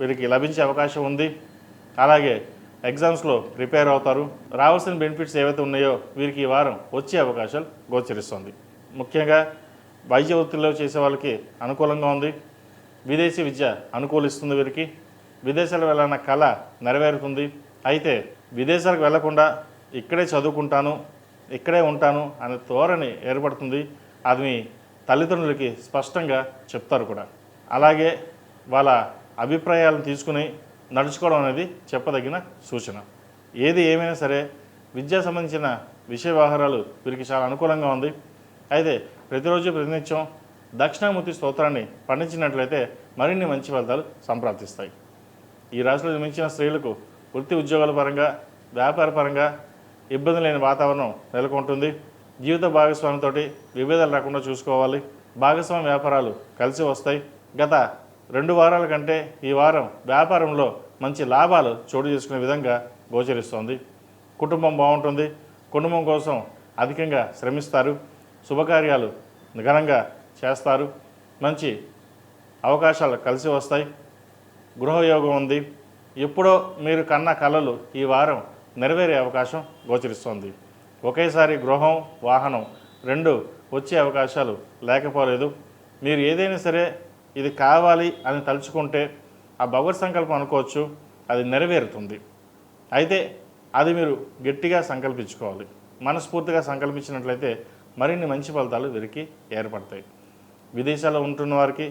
వీరికి లభించే అవకాశం ఉంది. అలాగే ఎగ్జామ్స్లో ప్రిపేర్ అవుతారు. రావాల్సిన బెనిఫిట్స్ ఏవైతే ఉన్నాయో వీరికి ఈ వారం వచ్చే అవకాశాలు గోచరిస్తుంది. ముఖ్యంగా వైద్య వృత్తిలో చేసే వాళ్ళకి అనుకూలంగా ఉంది. విదేశీ విద్య అనుకూలిస్తుంది. వీరికి విదేశాలకు వెళ్ళాలన్న కళ నెరవేరుతుంది. అయితే విదేశాలకు వెళ్లకుండా ఇక్కడే చదువుకుంటాను, ఇక్కడే ఉంటాను అనే ధోరణి ఏర్పడుతుంది. అది మీ తల్లిదండ్రులకి స్పష్టంగా చెప్తారు కూడా. అలాగే వాళ్ళ అభిప్రాయాలను తీసుకుని నడుచుకోవడం అనేది చెప్పదగిన సూచన. ఏది ఏమైనా సరే విద్యా సంబంధించిన విషయ వ్యవహారాలు వీరికి చాలా అనుకూలంగా ఉంది. అయితే ప్రతిరోజు ప్రతినిత్యం దక్షిణామూర్తి స్తోత్రాన్ని పండించినట్లయితే మరిన్ని మంచి ఫలితాలు సంప్రాప్తిస్తాయి. ఈ రాశిలో జన్మించిన స్త్రీలకు వృత్తి ఉద్యోగాల పరంగా, వ్యాపార పరంగా ఇబ్బంది లేని వాతావరణం నెలకొంటుంది. జీవిత భాగస్వామితో విభేదాలు రాకుండా చూసుకోవాలి. భాగస్వామి వ్యాపారాలు కలిసి వస్తాయి. గత 2 వారాల కంటే ఈ వారం వ్యాపారంలో మంచి లాభాలు చోటు చేసుకునే విధంగా గోచరిస్తోంది. కుటుంబం బాగుంటుంది. కుటుంబం కోసం అధికంగా శ్రమిస్తారు. శుభకార్యాలు ఘనంగా చేస్తారు. మంచి అవకాశాలు కలిసి వస్తాయి. గృహయోగం ఉంది. ఎప్పుడో మీరు కన్న కలలు ఈ వారం నెరవేరే అవకాశం గోచరిస్తోంది. ఒకేసారి గృహం, వాహనం 2 వచ్చే అవకాశాలు లేకపోలేదు. మీరు ఏదైనా సరే ఇది కావాలి అని తలుచుకుంటే ఆ భగవత్ సంకల్పం అనుకోవచ్చు, అది నెరవేరుతుంది. అయితే అది మీరు గట్టిగా సంకల్పించుకోవాలి. మనస్ఫూర్తిగా సంకల్పించినట్లయితే మరిన్ని మంచి ఫలితాలు వీరికి ఏర్పడతాయి. విదేశాల్లో ఉంటున్న వారికి,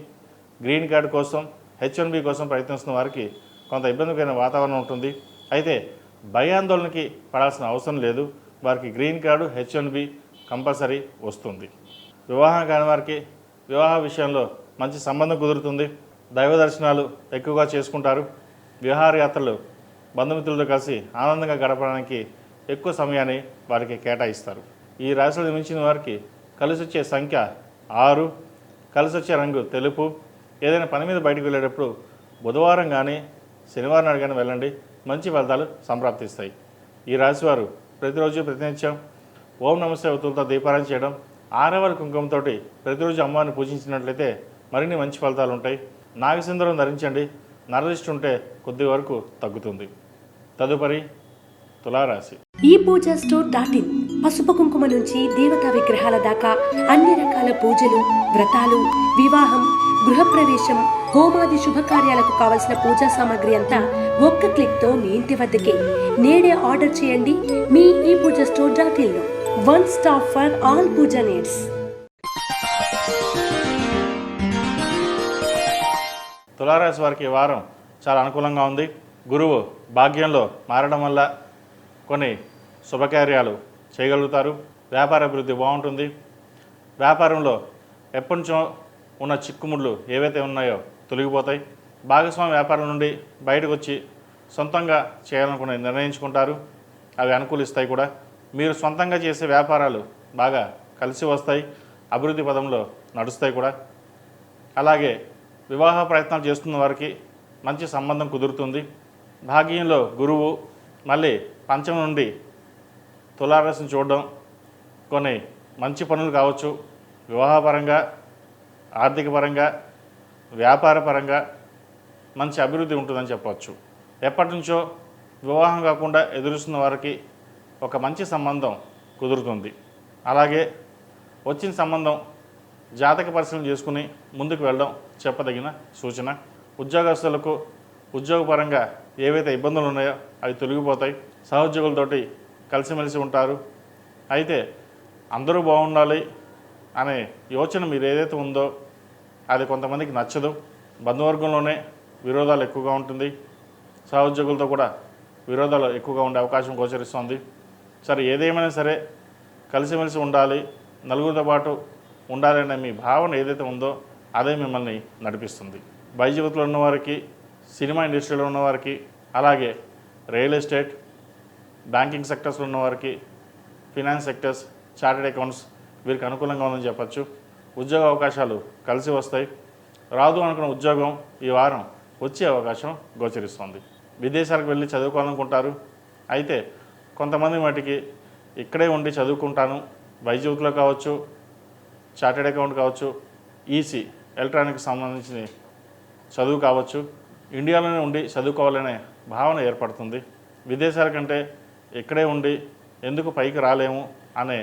గ్రీన్ కార్డు కోసం, H1B కోసం ప్రయత్నిస్తున్న వారికి కొంత ఇబ్బందికరమైన వాతావరణం ఉంటుంది. అయితే భయాందోళనకి పడాల్సిన అవసరం లేదు. వారికి గ్రీన్ కార్డు, H1B కంపల్సరీ వస్తుంది. వివాహం కాని వారికి వివాహ విషయంలో మంచి సంబంధం కుదురుతుంది. దైవ దర్శనాలు ఎక్కువగా చేసుకుంటారు. విహారయాత్రలు బంధుమిత్రులతో కలిసి ఆనందంగా గడపడానికి ఎక్కువ సమయాన్ని వారికి కేటాయిస్తారు. ఈ రాశిలో జన్మించిన వారికి కలిసి వచ్చే సంఖ్య 6, కలిసి వచ్చే రంగు తెలుపు. ఏదైనా పని మీద బయటకు వెళ్ళేటప్పుడు బుధవారం కానీ శనివారం నాడు కానీ వెళ్ళండి. మంచి ఫలితాలు సంప్రాప్తిస్తాయి. ఈ రాశివారు ప్రతిరోజు ప్రతినిత్యం ఓం నమస్తే ఒత్తులతో దీపారాయణ చేయడం, ఆరవల కుంకుమతో ప్రతిరోజు అమ్మవారిని పూజించినట్లయితే మరిన్ని మంచి ఫలితాలు ఉంటాయి. నాగసింధూరం ధరించండి. నరదిష్టి ఉంటే కొద్ది వరకు తగ్గుతుంది. తదుపరి తులారాశి. ఈ పూజా స్టోర్ .in పసుపు కుంకుమ నుంచి దేవతా విగ్రహాల దాకా అన్ని రకాల పూజలు, వ్రతాలు, వివాహం, గృహప్రవేశం, హోమాది శుభకార్యాలకు కావలసిన పూజా సామాగ్రి అంతా ఒక్క క్లిక్తో మీ ఇంటి వద్దకే. నేడే ఆర్డర్ చేయండి మీ ఈ పూజా స్టోర్ .in లో. One stop for all puja needs. తులారాశి వారికి ఈ వారం చాలా అనుకూలంగా ఉంది. గురువు భాగ్యంలో మారడం వల్ల కొన్ని శుభకార్యాలు చేయగలుగుతారు. వ్యాపార అభివృద్ధి బాగుంటుంది. వ్యాపారంలో ఎప్పటి నుంచో ఉన్న చిక్కుముళ్ళు ఏవైతే ఉన్నాయో తొలగిపోతాయి. భాగస్వామి వ్యాపారం నుండి బయటకు వచ్చి సొంతంగా చేయాలనుకుని నిర్ణయించుకుంటారు. అవి అనుకూలిస్తాయి కూడా. మీరు సొంతంగా చేసే వ్యాపారాలు బాగా కలిసి వస్తాయి. అభివృద్ధి పదంలో నడుస్తాయి కూడా. అలాగే వివాహ ప్రయత్నాలు చేస్తున్న వారికి మంచి సంబంధం కుదురుతుంది. భాగ్యంలో గురువు మళ్ళీ పంచమ నుండి తులారాశిని చూడడం కొన్ని మంచి పనులు కావచ్చు. వివాహపరంగా, ఆర్థిక పరంగా, వ్యాపార పరంగా మంచి అభివృద్ధి ఉంటుందని చెప్పవచ్చు. ఎప్పటి నుంచో వివాహం కాకుండా ఎదురుస్తున్న వారికి ఒక మంచి సంబంధం కుదురుతుంది. అలాగే వచ్చిన సంబంధం జాతక పరిశీలన చేసుకుని ముందుకు వెళ్ళడం చెప్పదగిన సూచన. ఉద్యోగస్తులకు ఉద్యోగపరంగా ఏవైతే ఇబ్బందులు ఉన్నాయో అవి తొలగిపోతాయి. సహోద్యోగులతోటి కలిసిమెలిసి ఉంటారు. అయితే అందరూ బాగుండాలి అనే యోచన మీరు ఏదైతే ఉందో అది కొంతమందికి నచ్చదు. బంధువర్గంలోనే విరోధాలు ఎక్కువగా ఉంటుంది. సహోద్యోగులతో కూడా విరోధాలు ఎక్కువగా ఉండే అవకాశం గోచరిస్తుంది. సరే, ఏదేమైనా సరే కలిసిమెలిసి ఉండాలి, నలుగురితో పాటు ఉండాలనే మీ భావన ఏదైతే ఉందో అదే మిమ్మల్ని నడిపిస్తుంది. బయజీవితంలో ఉన్నవారికి, సినిమా ఇండస్ట్రీలో ఉన్నవారికి, అలాగే రియల్ ఎస్టేట్, బ్యాంకింగ్ సెక్టర్స్లో ఉన్నవారికి, ఫినాన్స్ సెక్టర్స్, చార్టెడ్ అకౌంట్స్ వీరికి అనుకూలంగా ఉందని చెప్పచ్చు. ఉద్యోగ అవకాశాలు కలిసి వస్తాయి. రాదు అనుకున్న ఉద్యోగం ఈ వారం వచ్చే అవకాశం గోచరిస్తుంది. విదేశాలకు వెళ్ళి చదువుకోవాలనుకుంటారు. అయితే కొంతమంది మటుకి ఇక్కడే ఉండి చదువుకుంటాను, వైద్యులో కావచ్చు, చార్టెడ్ అకౌంట్ కావచ్చు, ఈసీ ఎలక్ట్రానిక్స్ సంబంధించిన చదువు కావచ్చు, ఇండియాలోనే ఉండి చదువుకోవాలనే భావన ఏర్పడుతుంది. విదేశాల కంటే ఇక్కడే ఉండి ఎందుకు పైకి రాలేము అనే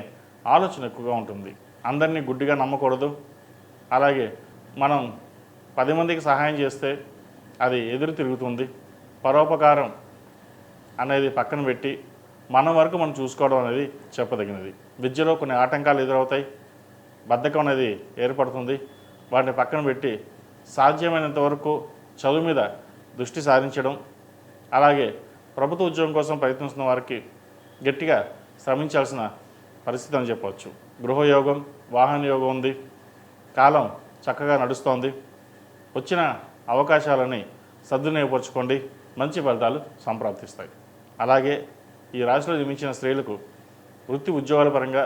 ఆలోచన ఎక్కువగా ఉంటుంది. అందరినీ గుడ్డిగా నమ్మకూడదు. అలాగే మనం 10 మందికి సహాయం చేస్తే అది ఎదురు తిరుగుతుంది. పరోపకారం అనేది పక్కన పెట్టి మన వరకు మనం చూసుకోవడం అనేది చెప్పదగినది. విద్యలో కొన్ని ఆటంకాలు ఎదురవుతాయి. బద్ధకం అనేది ఏర్పడుతుంది. వాటిని పక్కన పెట్టి సాధ్యమైనంత వరకు చదువు మీద దృష్టి సారించడం, అలాగే ప్రభుత్వ ఉద్యోగం కోసం ప్రయత్నిస్తున్న వారికి గట్టిగా శ్రమించాల్సిన పరిస్థితి అని చెప్పవచ్చు. గృహయోగం, వాహన యోగం ఉంది. కాలం చక్కగా నడుస్తోంది. వచ్చిన అవకాశాలని సద్వినియోగపరచుకోండి. మంచి ఫలితాలు సంప్రాప్తిస్తాయి. అలాగే ఈ రాశిలో జన్మించిన స్త్రీలకు వృత్తి ఉద్యోగాల పరంగా,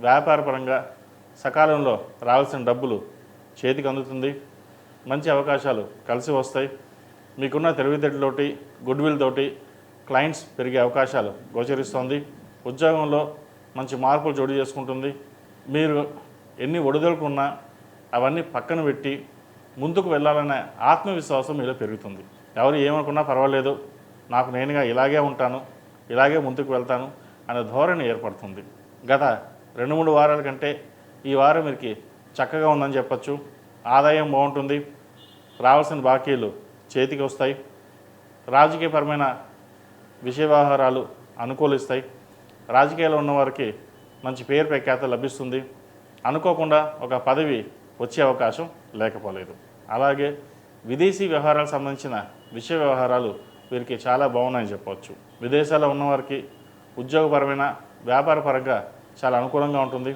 వ్యాపార పరంగా సకాలంలో రావాల్సిన డబ్బులు చేతికి అందుతుంది. మంచి అవకాశాలు కలిసి వస్తాయి. మీకున్న తెలివితేటలతోటి, గుడ్విల్ తోటి క్లయింట్స్ పెరిగే అవకాశాలు గోచరిస్తోంది. ఉద్యోగంలో మంచి మార్పులు జోడు చేసుకుంటుంది. మీరు ఎన్ని ఒడిదొడుకున్నా అవన్నీ పక్కన పెట్టి ముందుకు వెళ్ళాలనే ఆత్మవిశ్వాసం మీలో పెరుగుతుంది. ఎవరు ఏమనుకున్నా పర్వాలేదు, నాకు నేనుగా ఇలాగే ఉంటాను, ఇలాగే ముందుకు వెళ్తాను అనే ధోరణి ఏర్పడుతుంది. గత 2-3 వారాల కంటే ఈ వారం మీకు చక్కగా ఉందని చెప్పచ్చు. ఆదాయం బాగుంటుంది. రావాల్సిన బాకీలు చేతికి వస్తాయి. రాజకీయపరమైన విషయ వ్యవహారాలు అనుకూలిస్తాయి. రాజకీయాల్లో ఉన్నవారికి మంచి పేరు ప్రఖ్యాత లభిస్తుంది. అనుకోకుండా ఒక పదవి వచ్చే అవకాశం లేకపోలేదు. అలాగే విదేశీ వ్యవహారాలకు సంబంధించిన విషయ వ్యవహారాలు వీరికి చాలా బాగున్నాయని చెప్పవచ్చు. విదేశాల్లో ఉన్నవారికి ఉద్యోగపరమైన, వ్యాపారపరంగా చాలా అనుకూలంగా ఉంటుంది.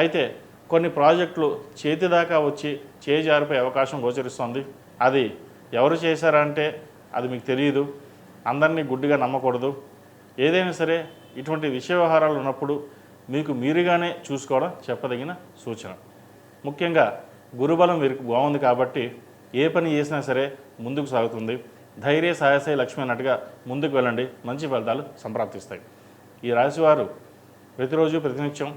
అయితే కొన్ని ప్రాజెక్టులు చేతి దాకా వచ్చి చేజారిపోయే అవకాశం గోచరిస్తుంది. అది ఎవరు చేశారంటే అది మీకు తెలియదు. అందరినీ గుడ్డిగా నమ్మకూడదు. ఏదైనా సరే ఇటువంటి విషయ వ్యవహారాలు ఉన్నప్పుడు మీకు మీరుగానే చూసుకోవడం చెప్పదగిన సూచన. ముఖ్యంగా గురుబలం వీరికి బాగుంది కాబట్టి ఏ పని చేసినా సరే ముందుకు సాగుతుంది. ధైర్య సాహసే లక్ష్మి అన్నట్టుగా ముందుకు వెళ్ళండి. మంచి ఫలితాలు సంప్రాప్తిస్తాయి. ఈ రాశివారు ప్రతిరోజు ప్రతినిత్యం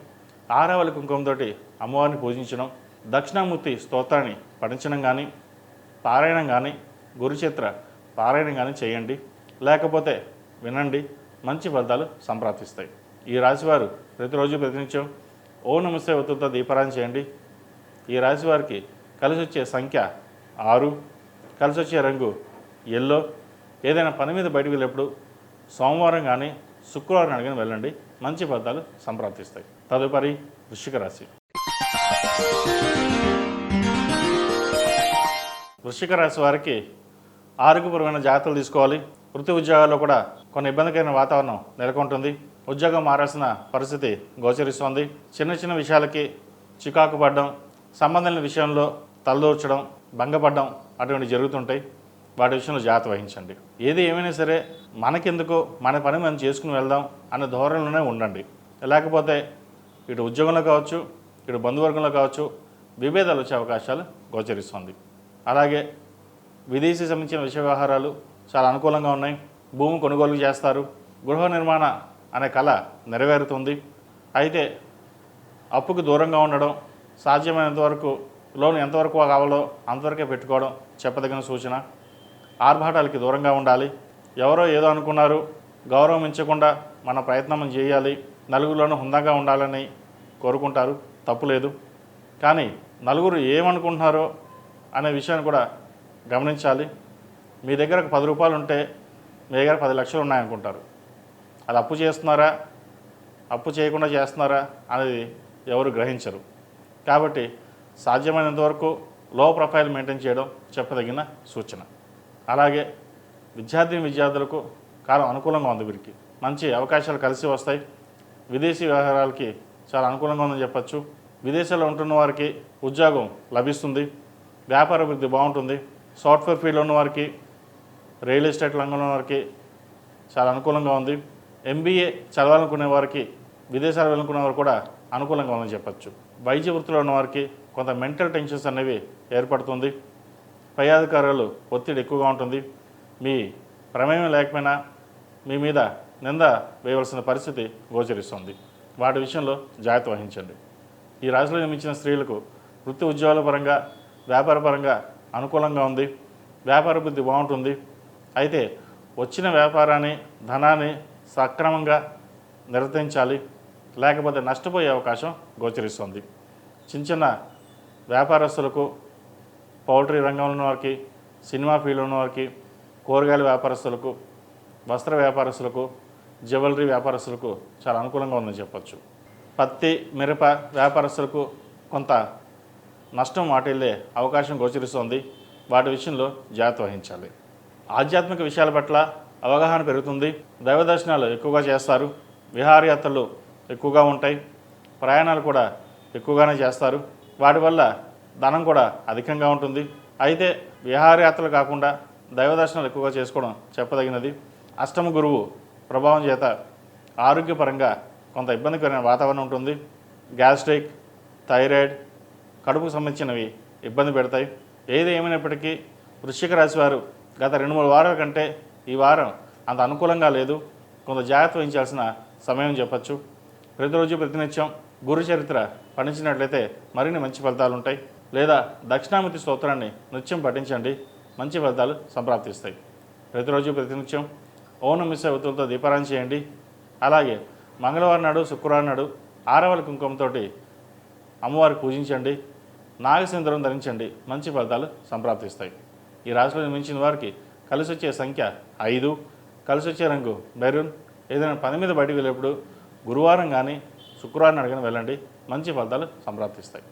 ఆరావళి కుంకుమతోటి అమ్మవారిని పూజించడం, దక్షిణామూర్తి స్తోత్రాన్ని పఠించడం కానీ, పారాయణం కానీ, గురుచిత్ర పారాయణం కానీ చేయండి. లేకపోతే వినండి. మంచి ఫలితాలు సంప్రాప్తిస్తాయి. ఈ రాశివారు ప్రతిరోజు ప్రతినిత్యం ఓం నమస్తే ఒత్తులతో దీపారాయణ చేయండి. ఈ రాశివారికి కలిసి వచ్చే సంఖ్య 6, కలిసి వచ్చే రంగు ఎల్లో. ఏదైనా పని మీద బయటకు వెళ్ళేప్పుడు సోమవారం కానీ, శుక్రవారం అడిగిన వెళ్ళండి. మంచి ఫలితాలు సంప్రాప్తిస్తాయి. తదుపరి వృశ్చిక రాశి. వృశ్చిక రాశి వారికి ఆరోగ్యపరమైన జాగ్రత్తలు తీసుకోవాలి. వృత్తి ఉద్యోగాల్లో కూడా కొన్ని ఇబ్బందికరమైన వాతావరణం నెలకొంటుంది. ఉద్యోగం మారాల్సిన పరిస్థితి గోచరిస్తోంది. చిన్న చిన్న విషయాలకి చికాకు పడడం, సంబంధాల విషయంలో తలదూర్చడం, భంగపడడం అటువంటి జరుగుతుంటాయి. వాటి విషయంలో జాగ్రత్త వహించండి. ఏది ఏమైనా సరే మనకెందుకు, మన పని మనం చేసుకుని వెళ్దాం అనే ధోరణిలోనే ఉండండి. లేకపోతే ఇటు ఉద్యోగంలో కావచ్చు, ఇటు బంధువర్గంలో కావచ్చు విభేదాలు వచ్చే అవకాశాలు గోచరిస్తుంది. అలాగే విదేశీ సంబంధించిన విషయ వ్యవహారాలు చాలా అనుకూలంగా ఉన్నాయి. భూమి కొనుగోలు చేస్తారు. గృహ నిర్మాణ అనే కళ నెరవేరుతుంది. అయితే అప్పుకు దూరంగా ఉండడం, సాధ్యమైనంత వరకు లోన్ ఎంతవరకు కావాలో అంతవరకే పెట్టుకోవడం చెప్పదగిన సూచన. ఆర్భాటాలకి దూరంగా ఉండాలి. ఎవరో ఏదో అనుకున్నారు, గౌరవం ఇచ్చకుండా మన ప్రయత్నం మనం చేయాలి, నలుగురిలోనూ హుందాగా ఉండాలని కోరుకుంటారు, తప్పులేదు. కానీ నలుగురు ఏమనుకుంటున్నారో అనే విషయాన్ని కూడా గమనించాలి. మీ దగ్గర ఒక 10 రూపాయలు ఉంటే మీ దగ్గర 10 లక్షలు ఉన్నాయనుకుంటారు. అది అప్పు చేస్తున్నారా, అప్పు చేయకుండా చేస్తున్నారా అనేది ఎవరు గ్రహించరు. కాబట్టి సాధ్యమైనంత వరకు లో ప్రొఫైల్ మెయింటైన్ చేయడం చెప్పదగిన సూచన. అలాగే విద్యార్థులకు కాలం అనుకూలంగా ఉంది. వీరికి మంచి అవకాశాలు కలిసి వస్తాయి. విదేశీ వ్యవహారాలకి చాలా అనుకూలంగా ఉందని చెప్పచ్చు. విదేశాల్లో ఉంటున్న వారికి ఉద్యోగం లభిస్తుంది, వ్యాపార అభివృద్ధి బాగుంటుంది. సాఫ్ట్వేర్ ఫీల్డ్లో ఉన్న వారికి, రియల్ ఎస్టేట్ రంగంలో ఉన్న వారికి చాలా అనుకూలంగా ఉంది. MBA చదవాలనుకునే వారికి, విదేశాలు వెళ్ళనుకునే వారు కూడా అనుకూలంగా ఉందని చెప్పచ్చు. వైద్య వృత్తిలో ఉన్న వారికి కొంత మెంటల్ టెన్షన్స్ అనేవి ఏర్పడుతుంది. పై అధికారులు ఒత్తిడి ఎక్కువగా ఉంటుంది. మీ ప్రమేయం లేకపోయినా మీ మీద నింద వేయవలసిన పరిస్థితి గోచరిస్తుంది. వాటి విషయంలో జాగ్రత్త వహించండి. ఈ రాశిలో జన్మించిన స్త్రీలకు వృత్తి ఉద్యోగాల పరంగా, వ్యాపార పరంగా అనుకూలంగా ఉంది. వ్యాపార అభివృద్ధి బాగుంటుంది. అయితే వచ్చిన వ్యాపారాన్ని, ధనాన్ని సక్రమంగా నిర్వర్తించాలి, లేకపోతే నష్టపోయే అవకాశం గోచరిస్తుంది. చిన్న వ్యాపారస్తులకు, పౌల్ట్రీ రంగంలో ఉన్న వారికి, సినిమా ఫీల్డ్లో ఉన్న వారికి, కూరగాయల వ్యాపారస్తులకు, వస్త్ర వ్యాపారస్తులకు, జ్యువెలరీ వ్యాపారస్తులకు చాలా అనుకూలంగా ఉందని చెప్పచ్చు. పత్తి, మిరప వ్యాపారస్తులకు కొంత నష్టం వాటిల్లే అవకాశం గోచరిస్తుంది. వాటి విషయంలో జాగ్రత్త వహించాలి. ఆధ్యాత్మిక విషయాల పట్ల అవగాహన పెరుగుతుంది. దైవ దర్శనాలు ఎక్కువగా చేస్తారు. విహారయాత్రలు ఎక్కువగా ఉంటాయి. ప్రయాణాలు కూడా ఎక్కువగానే చేస్తారు. వాటి వల్ల ధనం కూడా అధికంగా ఉంటుంది. అయితే విహారయాత్రలు కాకుండా దైవ దర్శనాలు ఎక్కువగా చేసుకోవడం చెప్పదగినది. అష్టమ గురువు ప్రభావం చేత ఆరోగ్యపరంగా కొంత ఇబ్బందికరమైన వాతావరణం ఉంటుంది. గ్యాస్ట్రిక్, థైరాయిడ్, కడుపుకు సంబంధించినవి ఇబ్బంది పెడతాయి. ఏది ఏమైనప్పటికీ వృశ్చిక రాశి వారు గత 2-3 వారాల కంటే ఈ వారం అంత అనుకూలంగా లేదు. కొంత జాగ్రత్త వహించాల్సిన సమయం చెప్పచ్చు. ప్రతిరోజు ప్రతినిత్యం గురు చరిత్ర పఠించినట్లయితే మరిన్ని మంచి ఫలితాలు ఉంటాయి. లేదా దక్షిణామూర్తి స్తోత్రాన్ని నిత్యం పఠించండి, మంచి ఫలితాలు సంప్రాప్తిస్తాయి. ప్రతిరోజు ప్రతినిత్యం ఓం నమః శివాయ ఒత్తులతో దీపారాధన చేయండి. అలాగే మంగళవారం నాడు, శుక్రవారం నాడు ఆరవల కుంకుమతోటి అమ్మవారికి పూజించండి. నాగసింధూరం ధరించండి, మంచి ఫలితాలు సంప్రాప్తిస్తాయి. ఈ రాశిలో జన్మించిన వారికి కలిసి వచ్చే సంఖ్య 5, కలిసి వచ్చే రంగు మెరూన్. ఏదైనా పని మీద బయటకు వెళ్ళేప్పుడు గురువారం కానీ శుక్రవారం అడగని వెళ్ళండి, మంచి ఫలితాలు సంప్రాప్తిస్తాయి.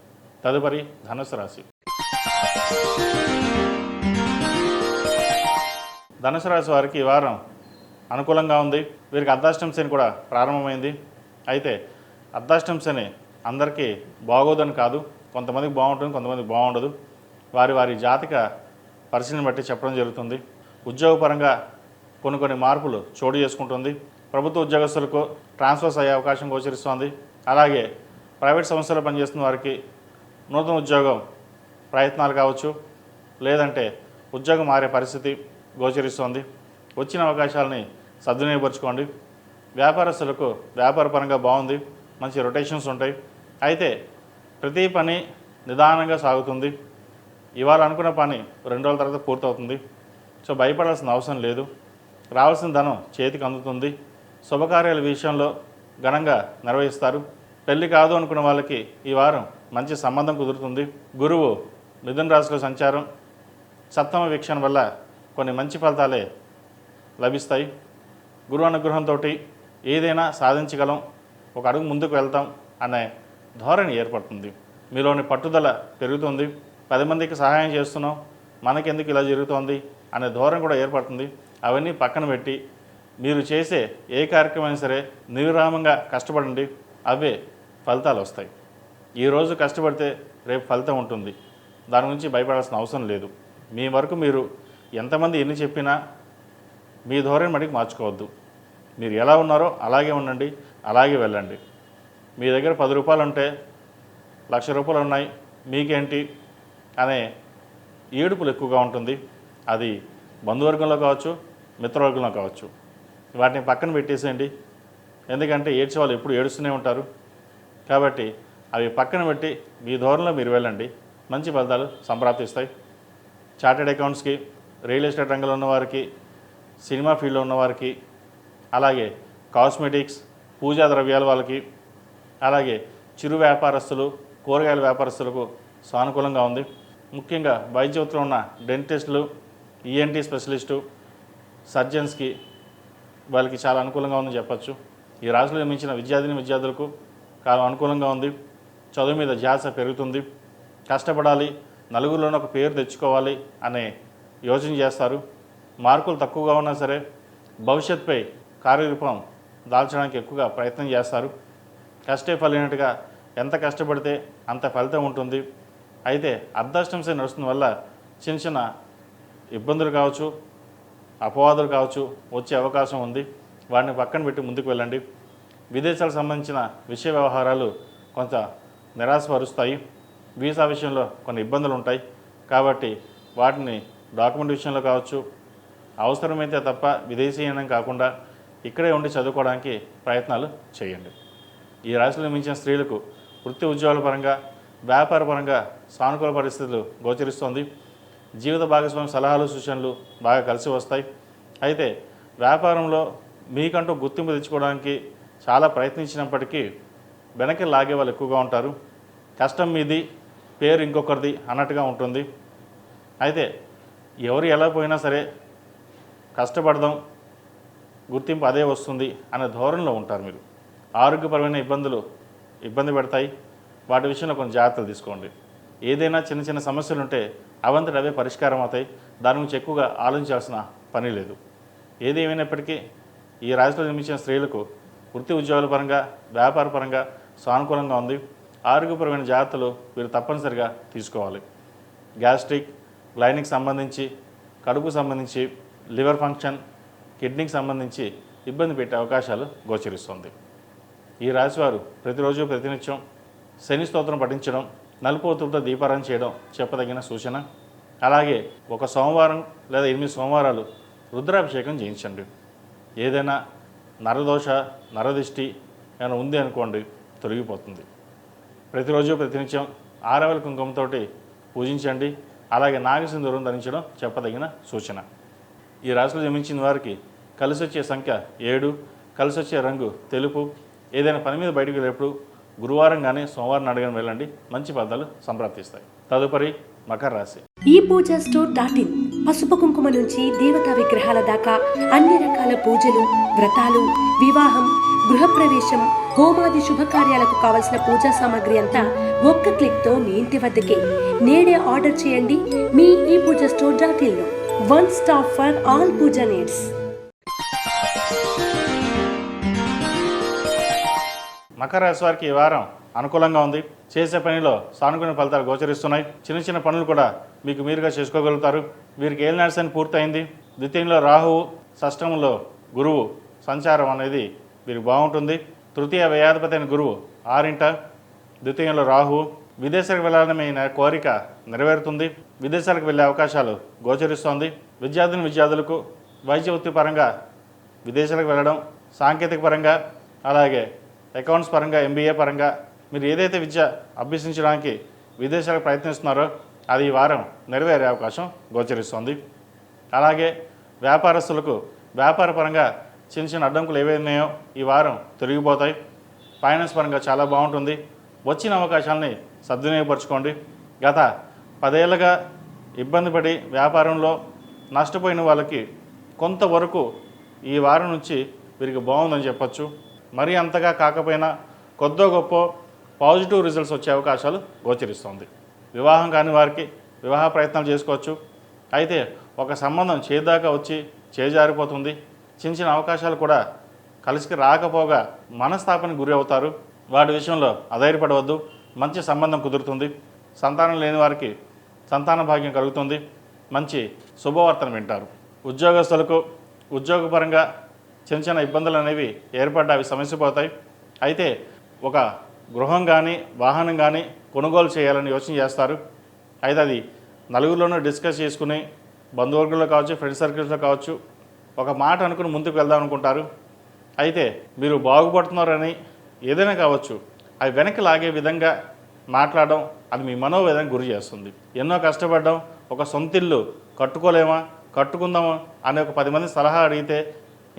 తదుపరి ధనుసు రాశి. ధనుసు రాశి వారికి ఈ వారం అనుకూలంగా ఉంది. వీరికి అర్ధాష్టమ శని కూడా ప్రారంభమైంది. అయితే అర్ధాష్టమ శని అందరికీ బాగోదని కాదు, కొంతమందికి బాగుంటుంది, కొంతమందికి బాగుండదు. వారి జాతక పరిశీలన బట్టి చెప్పడం జరుగుతుంది. ఉద్యోగపరంగా కొన్ని మార్పులు చోటు చేసుకుంటుంది. ప్రభుత్వ ఉద్యోగస్తులకు ట్రాన్స్ఫర్స్ అయ్యే అవకాశం గోచరిస్తోంది. అలాగే ప్రైవేట్ సంస్థలో పనిచేస్తున్న వారికి నూతన ఉద్యోగం ప్రయత్నాలు కావచ్చు, లేదంటే ఉద్యోగం మారే పరిస్థితి గోచరిస్తోంది. వచ్చిన అవకాశాలని సద్వినియోగపరచుకోండి. వ్యాపారస్తులకు వ్యాపారపరంగా బాగుంది, మంచి రొటేషన్స్ ఉంటాయి. అయితే ప్రతి పని నిదానంగా సాగుతుంది. ఇవాళ అనుకున్న పని 2 రోజుల తర్వాత పూర్తవుతుంది. సో భయపడాల్సిన అవసరం లేదు. రావాల్సిన ధనం చేతికి అందుతుంది. శుభకార్యాల విషయంలో ఘనంగా నిర్వహిస్తారు. పెళ్లి కాదు అనుకున్న వాళ్ళకి ఈ వారం మంచి సంబంధం కుదురుతుంది. గురువు మిథున రాశిలో సంచారం, సప్తమ వీక్షణ వల్ల కొన్ని మంచి ఫలితాలే లభిస్తాయి. గురువు అనుగ్రహంతో ఏదైనా సాధించగలం, ఒక అడుగు ముందుకు వెళ్తాం అనే ధోరణి ఏర్పడుతుంది. మీలోని పట్టుదల పెరుగుతుంది. 10 మందికి సహాయం చేస్తున్నాం, మనకెందుకు ఇలా జరుగుతోంది అనే ధోరణి కూడా ఏర్పడుతుంది. అవన్నీ పక్కన పెట్టి మీరు చేసే ఏ కార్యక్రమం అయినా సరే నిర్విరామంగా కష్టపడండి, అవే ఫలితాలు వస్తాయి. ఈరోజు కష్టపడితే రేపు ఫలితం ఉంటుంది. దాని గురించి భయపడాల్సిన అవసరం లేదు. మీ వరకు మీరు ఎంతమంది ఎన్ని చెప్పినా మీ ధోరణి మటుకు మార్చుకోవద్దు. మీరు ఎలా ఉన్నారో అలాగే ఉండండి, అలాగే వెళ్ళండి. మీ దగ్గర 10 రూపాయలు ఉంటే ₹1,00,000 ఉన్నాయి, మీకేంటి అనే ఏడుపులు ఎక్కువగా ఉంటుంది. అది బంధువర్గంలో కావచ్చు, మిత్రవర్గంలో కావచ్చు. వాటిని పక్కన పెట్టేసేయండి. ఎందుకంటే ఏడ్చే వాళ్ళు ఎప్పుడు ఏడుస్తూనే ఉంటారు. కాబట్టి అవి పక్కన పెట్టి మీ ధోరణిలో మీరు వెళ్ళండి, మంచి ఫలితాలు సంప్రాప్తిస్తాయి. చార్టెడ్ అకౌంట్స్కి, రియల్ ఎస్టేట్ రంగంలో ఉన్నవారికి, సినిమా ఫీల్డ్లో ఉన్నవారికి, అలాగే కాస్మెటిక్స్, పూజా ద్రవ్యాల వాళ్ళకి, అలాగే చిరు వ్యాపారస్తులు, కూరగాయల వ్యాపారస్తులకు సానుకూలంగా ఉంది. ముఖ్యంగా వైద్య వృత్తిలో ఉన్న డెంటిస్టులు, ఈఎన్టీ స్పెషలిస్టు, సర్జన్స్కి వాళ్ళకి చాలా అనుకూలంగా ఉందని చెప్పచ్చు. ఈ రాశిలో జన్మించిన విద్యార్థులకు చాలా అనుకూలంగా ఉంది. చదువు మీద ధ్యాస పెరుగుతుంది. కష్టపడాలి, నలుగురిలోనే ఒక పేరు తెచ్చుకోవాలి అనే యోచన చేస్తారు. మార్కులు తక్కువగా ఉన్నా సరే భవిష్యత్తుపై కార్యరూపం దాల్చడానికి ఎక్కువగా ప్రయత్నం చేస్తారు. కష్టే ఫలినట్టుగా ఎంత కష్టపడితే అంత ఫలితం ఉంటుంది. అయితే అర్ధాష్టంశ నడుస్తున్న వల్ల చిన్న చిన్న ఇబ్బందులు కావచ్చు, అపవాదులు కావచ్చు వచ్చే అవకాశం ఉంది. వాటిని పక్కన పెట్టి ముందుకు వెళ్ళండి. విదేశాలకు సంబంధించిన విషయ వ్యవహారాలు కొంత నిరాశపరుస్తాయి. వీసా విషయంలో కొన్ని ఇబ్బందులు ఉంటాయి. కాబట్టి వాటిని డాక్యుమెంట్ విషయంలో కావచ్చు, అవసరమైతే తప్ప విదేశీయానం కాకుండా ఇక్కడే ఉండి చదువుకోవడానికి ప్రయత్నాలు చేయండి. ఈ రాశిలో మించిన స్త్రీలకు వృత్తి ఉద్యోగాల పరంగా, వ్యాపార పరంగా సానుకూల పరిస్థితులు గోచరిస్తోంది. జీవిత భాగస్వామి సలహాలు, సూచనలు బాగా కలిసి వస్తాయి. అయితే వ్యాపారంలో మీకంటూ గుర్తింపు తెచ్చుకోవడానికి చాలా ప్రయత్నించినప్పటికీ వెనక్కి లాగే వాళ్ళు ఎక్కువగా ఉంటారు. కష్టం మీది, పేరు ఇంకొకరిది అన్నట్టుగా ఉంటుంది. అయితే ఎవరు ఎలా పోయినా సరే కష్టపడదాం, గుర్తింపు అదే వస్తుంది అనే ధోరణిలో ఉంటారు మీరు. ఆరోగ్యపరమైన ఇబ్బంది పెడతాయి. వాటి విషయంలో కొన్ని జాగ్రత్తలు తీసుకోండి. ఏదైనా చిన్న చిన్న సమస్యలు ఉంటే అవంతటి అవే పరిష్కారం అవుతాయి. దాని గురించి ఎక్కువగా ఆలోచించాల్సిన పని లేదు. ఏది ఏమైనప్పటికీ ఈ రాశిలో జన్మించిన స్త్రీలకు వృత్తి ఉద్యోగాల పరంగా, వ్యాపార పరంగా సానుకూలంగా ఉంది. ఆరోగ్యపరమైన జాగ్రత్తలు వీరు తప్పనిసరిగా తీసుకోవాలి. గ్యాస్ట్రిక్, లైనింగ్కి సంబంధించి, కడుపుకు సంబంధించి, లివర్ ఫంక్షన్, కిడ్నీకి సంబంధించి ఇబ్బంది పెట్టే అవకాశాలు గోచరిస్తుంది. ఈ రాశివారు ప్రతిరోజు ప్రతినిత్యం శని స్తోత్రం పఠించడం, నలుపు ఒత్తులతో దీపారాధన చేయడం చెప్పదగిన సూచన. అలాగే ఒక సోమవారం లేదా 8 సోమవారాలు రుద్రాభిషేకం చేయించండి. ఏదైనా నరదోష, నరదిష్టి ఏమైనా ఉంది అనుకోండి, తొలగిపోతుంది. ప్రతిరోజు ప్రతినిత్యం ఆరవెల కుంకుమతోటి పూజించండి. అలాగే నాగసింధూరం ధరించడం చెప్పదగిన సూచన. ఈ రాశిలో జన్మించిన వారికి కలిసి వచ్చే సంఖ్య 7, కలిసి వచ్చే రంగు తెలుపు. ఏదైనా పని మీద బయటకు వెళ్ళేప్పుడు గురువారం కానీ సోమవారం నాడుగా వెళ్ళండి. మంచి ఫలితాలు సంప్రాప్తిస్తాయి. తదుపరి మకర రాశి. ఈ పూజా స్టోర్ .in పసుపు కుంకుమ నుంచి దేవతా విగ్రహాల దాకా అన్ని రకాల పూజలు, వ్రతాలు, వివాహం, గృహప్రవేశం, హోమాది శుభకార్యాలకు కావలసిన పూజా సామాగ్రి అంతా ఒక్క క్లిక్తో మీ ఇంటి వద్దకే. నేడే ఆర్డర్ చేయండి మీ ఈ పూజా స్టోర్ .in లో. One stop for all puja needs. మకర రాశి వారికి ఈ వారం అనుకూలంగా ఉంది. చేసే పనిలో సానుకూల ఫలితాలు గోచరిస్తున్నాయి. చిన్న చిన్న పనులు కూడా మీకు మీరుగా చేసుకోగలుగుతారు. వీరికి ఏలినాటి శని పూర్తయింది. ద్వితీయంలో రాహువు, షష్టమంలో గురువు సంచారం అనేది వీరికి బాగుంటుంది. తృతీయ వ్యయాధిపతి అయిన గురువు 6వ ఇంట, ద్వితీయంలో రాహువు. విదేశాలకు వెళ్ళాలనే కోరిక నెరవేరుతుంది. విదేశాలకు వెళ్ళే అవకాశాలు గోచరిస్తోంది. విద్యార్థులకు వైద్య వృత్తి పరంగా విదేశాలకు వెళ్ళడం, సాంకేతిక పరంగా, అలాగే అకౌంట్స్ పరంగా, MBA పరంగా మీరు ఏదైతే విద్య అభ్యసించడానికి విదేశాలకు ప్రయత్నిస్తున్నారో అది ఈ వారం నెరవేరే అవకాశం గోచరిస్తోంది. అలాగే వ్యాపారస్తులకు వ్యాపార పరంగా చిన్న చిన్న అడ్డంకులు ఏవైనాయో ఈ వారం తొలగిపోతాయి. ఫైనాన్స్ పరంగా చాలా బాగుంటుంది. వచ్చిన అవకాశాలని సద్వినియోగపరచుకోండి. గత 10 ఏళ్ళుగా ఇబ్బంది పడి వ్యాపారంలో నష్టపోయిన వాళ్ళకి కొంతవరకు ఈ వారం నుంచి వీరికి బాగుందని చెప్పచ్చు. మరీ అంతగా కాకపోయినా కొద్దో గొప్ప పాజిటివ్ రిజల్ట్స్ వచ్చే అవకాశాలు గోచరిస్తుంది. వివాహం కాని వారికి వివాహ ప్రయత్నాలు చేసుకోవచ్చు. అయితే ఒక సంబంధం చేదాకా వచ్చి చేజారిపోతుంది. చిన్న చిన్న అవకాశాలు కూడా కలిసికి రాకపోగా మనస్తాపానికి గురి అవుతారు. వాటి విషయంలో అధైర్యపడవద్దు. మంచి సంబంధం కుదురుతుంది. సంతానం లేని వారికి సంతాన భాగ్యం కలుగుతుంది. మంచి శుభవార్తను వింటారు. ఉద్యోగస్తులకు ఉద్యోగపరంగా చిన్న చిన్న ఇబ్బందులు అనేవి ఏర్పడ్డా అవి సమస్యపోతాయి. అయితే ఒక గృహం కానీ వాహనం కానీ కొనుగోలు చేయాలని యోచన చేస్తారు. అయితే అది నలుగురిలోనూ డిస్కస్ చేసుకుని బంధువర్గంలో కావచ్చు, ఫ్రెండ్ సర్కిల్స్లో కావచ్చు ఒక మాట అనుకుని ముందుకు వెళ్దాం అనుకుంటారు. అయితే మీరు బాగుపడుతున్నారని ఏదైనా కావచ్చు అవి వెనక్కి లాగే విధంగా మాట్లాడడం అది మీ మనోవేదనకు గురి చేస్తుంది. ఎన్నో కష్టపడ్డాం, ఒక సొంతిల్లు కట్టుకోలేమా, కట్టుకుందామా అనే ఒక 10 మంది సలహా అడిగితే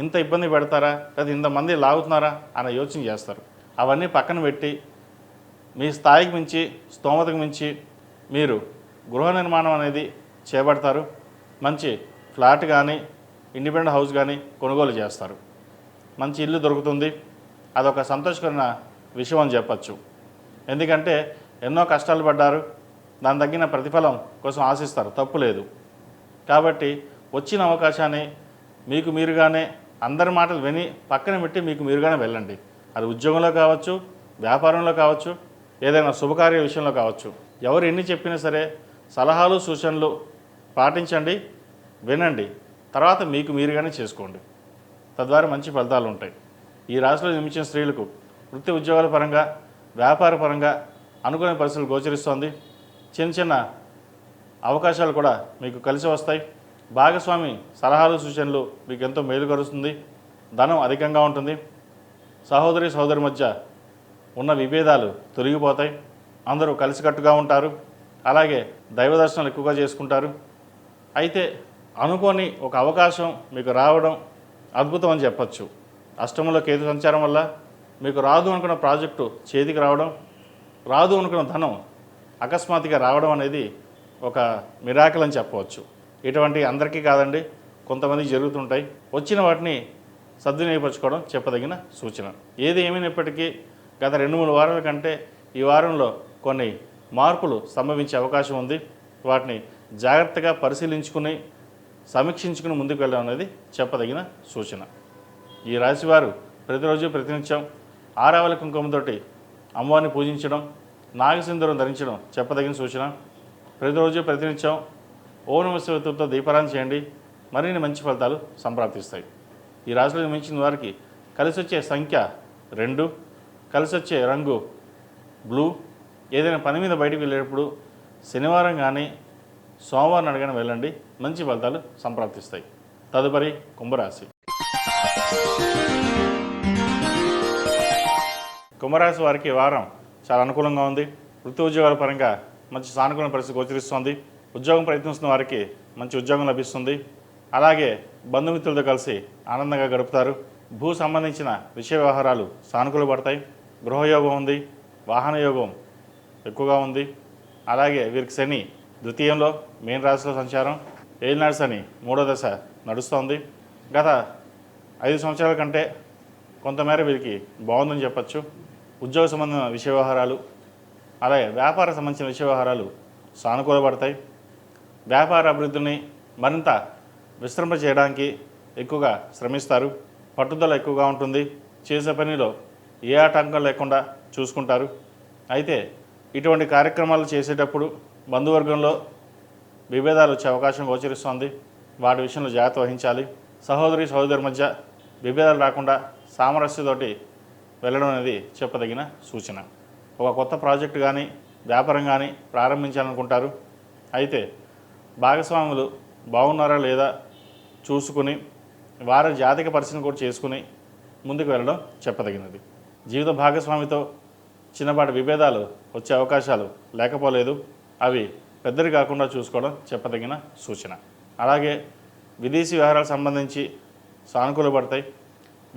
ఇంత ఇబ్బంది పెడతారా లేదా ఇంతమంది లాగుతున్నారా అనే యోచన చేస్తారు. అవన్నీ పక్కన పెట్టి మీ స్థాయికి మించి స్తోమతకు మించి మీరు గృహ నిర్మాణం అనేది చేపడతారు. మంచి ఫ్లాట్ కానీ ఇండిపెండెంట్ హౌస్ కానీ కొనుగోలు చేస్తారు. మంచి ఇల్లు దొరుకుతుంది. అదొక సంతోషకరమైన విషయం అని చెప్పచ్చు. ఎందుకంటే ఎన్నో కష్టాలు పడ్డారు, దాని తగ్గిన ప్రతిఫలం కోసం ఆశిస్తారు, తప్పు లేదు. కాబట్టి వచ్చిన అవకాశాన్ని మీకు మీరుగానే అందరి మాటలు విని పక్కన పెట్టి మీకు మీరుగానే వెళ్ళండి. అది ఉద్యోగంలో కావచ్చు, వ్యాపారంలో కావచ్చు, ఏదైనా శుభకార్య విషయంలో కావచ్చు. ఎవరు ఎన్ని చెప్పినా సరే సలహాలు సూచనలు పాటించండి, వినండి. తర్వాత మీకు మీరుగానే చేసుకోండి. తద్వారా మంచి ఫలితాలు ఉంటాయి. ఈ రాశిలో జన్మించిన స్త్రీలకు వృత్తి ఉద్యోగాల పరంగా, వ్యాపార పరంగా అనుకునే పరిస్థితులు గోచరిస్తోంది. చిన్న చిన్న అవకాశాలు కూడా మీకు కలిసి వస్తాయి. భాగస్వామి సలహాలు సూచనలు మీకు ఎంతో మేలుకరుస్తుంది. ధనం అధికంగా ఉంటుంది. సహోదరి మధ్య ఉన్న విభేదాలు తొలగిపోతాయి. అందరూ కలిసికట్టుగా ఉంటారు. అలాగే దైవ దర్శనాలు ఎక్కువగా చేసుకుంటారు. అయితే అనుకోని ఒక అవకాశం మీకు రావడం అద్భుతం అని చెప్పచ్చు. అష్టమంలో కేతు సంచారం వల్ల మీకు రాదు అనుకున్న ప్రాజెక్టు చేతికి రావడం, రాదు అనుకున్న ధనం అకస్మాత్తుగా రావడం అనేది ఒక మిరాకిల్ అని చెప్పవచ్చు. ఇటువంటి అందరికీ కాదండి, కొంతమందికి జరుగుతుంటాయి. వచ్చిన వాటిని సద్వినియోగపరచుకోవడం చెప్పదగిన సూచన. ఏది ఏమైనప్పటికీ గత 2-3 వారాల కంటే ఈ వారంలో కొన్ని మార్పులు సంభవించే అవకాశం ఉంది. వాటిని జాగ్రత్తగా పరిశీలించుకుని సమీక్షించుకుని ముందుకు వెళ్ళడం అనేది చెప్పదగిన సూచన. ఈ రాశివారు ప్రతిరోజు ప్రతినిత్యం ఆరావళి కుంకుమతోటి అమ్మవారిని పూజించడం, నాగసింధూరం ధరించడం చెప్పదగిన సూచన. ప్రతిరోజు ప్రతినిత్యం ఓం నమః శివాయతో దీపారాధన చేయండి. మరిన్ని మంచి ఫలితాలు సంప్రాప్తిస్తాయి. ఈ రాశిలో జన్మించిన వారికి కలిసి వచ్చే సంఖ్య 2, కలిసి వచ్చే రంగు బ్లూ. ఏదైనా పని మీద బయటకు వెళ్ళేటప్పుడు శనివారం కానీ సోమవారం అడగని వెళ్ళండి, మంచి ఫలితాలు సంప్రాప్తిస్తాయి. తదుపరి కుంభరాశి. కుంభరాశి వారికి వారం చాలా అనుకూలంగా ఉంది. వృత్తి ఉద్యోగాల పరంగా మంచి సానుకూల పరిస్థితి గోచరిస్తుంది. ఉద్యోగం ప్రయత్నిస్తున్న వారికి మంచి ఉద్యోగం లభిస్తుంది. అలాగే బంధుమిత్రులతో కలిసి ఆనందంగా గడుపుతారు. భూ సంబంధించిన విషయ వ్యవహారాలు సానుకూలపడతాయి. గృహయోగం ఉంది, వాహన యోగం ఎక్కువగా ఉంది. అలాగే వీరికి శని ద్వితీయంలో మీన రాశిలో సంచారం, ఏలినాడు శని 3వ దశ నడుస్తోంది. గత 5 సంవత్సరాల కంటే కొంతమేర వీరికి బాగుందని చెప్పచ్చు. ఉద్యోగ సంబంధమైన విషయ వ్యవహారాలు, అలాగే వ్యాపార సంబంధించిన విషయ వ్యవహారాలు సానుకూలపడతాయి. వ్యాపార అభివృద్ధిని మరింత విస్తరింప చేయడానికి ఎక్కువగా శ్రమిస్తారు. పట్టుదల ఎక్కువగా ఉంటుంది. చేసే పనిలో ఏ ఆటంకం లేకుండా చూసుకుంటారు. అయితే ఇటువంటి కార్యక్రమాలు చేసేటప్పుడు బంధువర్గంలో విభేదాలు వచ్చే అవకాశం గోచరిస్తోంది. వాటి విషయంలో జాగ్రత్త వహించాలి. సహోదరి మధ్య విభేదాలు రాకుండా సామరస్యతోటి వెళ్ళడం అనేది చెప్పదగిన సూచన. ఒక కొత్త ప్రాజెక్టు కానీ వ్యాపారం కానీ ప్రారంభించాలనుకుంటారు. అయితే భాగస్వాములు బాగున్నారా లేదా చూసుకుని వారి జాతక పరిశీలన కూడా చేసుకుని ముందుకు వెళ్ళడం చెప్పదగినది. జీవిత భాగస్వామితో చిన్నపాటి విభేదాలు వచ్చే అవకాశాలు లేకపోలేదు. అవి పెద్దవి కాకుండా చూసుకోవడం చెప్పదగిన సూచన. అలాగే విదేశీ వ్యవహారాలకు సంబంధించి సానుకూలపడతాయి.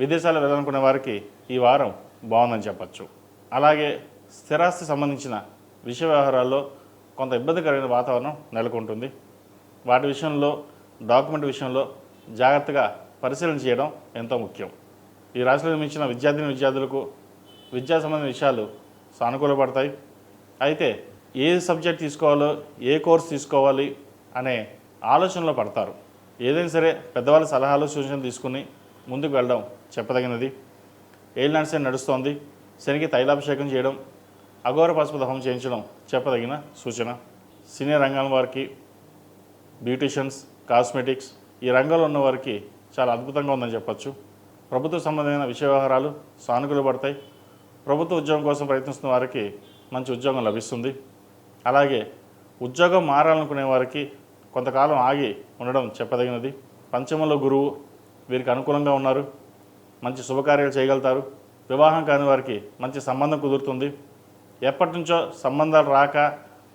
విదేశాలు వెళ్ళాలనుకునే వారికి ఈ వారం బాగుందని చెప్పచ్చు. అలాగే స్థిరాస్తి సంబంధించిన విషయ వ్యవహారాల్లో కొంత ఇబ్బందికరమైన వాతావరణం నెలకొంటుంది. వాటి విషయంలో డాక్యుమెంట్ విషయంలో జాగ్రత్తగా పరిశీలన చేయడం ఎంతో ముఖ్యం. ఈ రాశిలో జన్మించిన విద్యార్థులకు విద్యా సంబంధించిన విషయాలు సానుకూలపడతాయి. అయితే ఏ సబ్జెక్ట్ తీసుకోవాలో, ఏ కోర్స్ తీసుకోవాలి అనే ఆలోచనలో పడతారు. ఏదైనా సరే పెద్దవాళ్ళ సలహాలు సూచనలు తీసుకుని ముందుకు వెళ్ళడం చెప్పదగినది. ఏలినాడు శని నడుస్తోంది. శనికి తైలాభిషేకం చేయడం, అఘోర పశుపతి హోమం చేయించడం చెప్పదగిన సూచన. సినీ రంగం వారికి, బ్యూటీషియన్స్, కాస్మెటిక్స్ ఈ రంగంలో ఉన్న వారికి చాలా అద్భుతంగా ఉందని చెప్పచ్చు. ప్రభుత్వ సంబంధమైన విషయ వ్యవహారాలు సానుకూలపడతాయి. ప్రభుత్వ ఉద్యోగం కోసం ప్రయత్నిస్తున్న వారికి మంచి ఉద్యోగం లభిస్తుంది. అలాగే ఉద్యోగం మారాలనుకునే వారికి కొంతకాలం ఆగి ఉండడం చెప్పదగినది. పంచమంలో గురువు వీరికి అనుకూలంగా ఉన్నారు. మంచి శుభకార్యాలు చేయగలుగుతారు. వివాహం కాని వారికి మంచి సంబంధం కుదురుతుంది. ఎప్పటి నుంచో సంబంధాలు రాక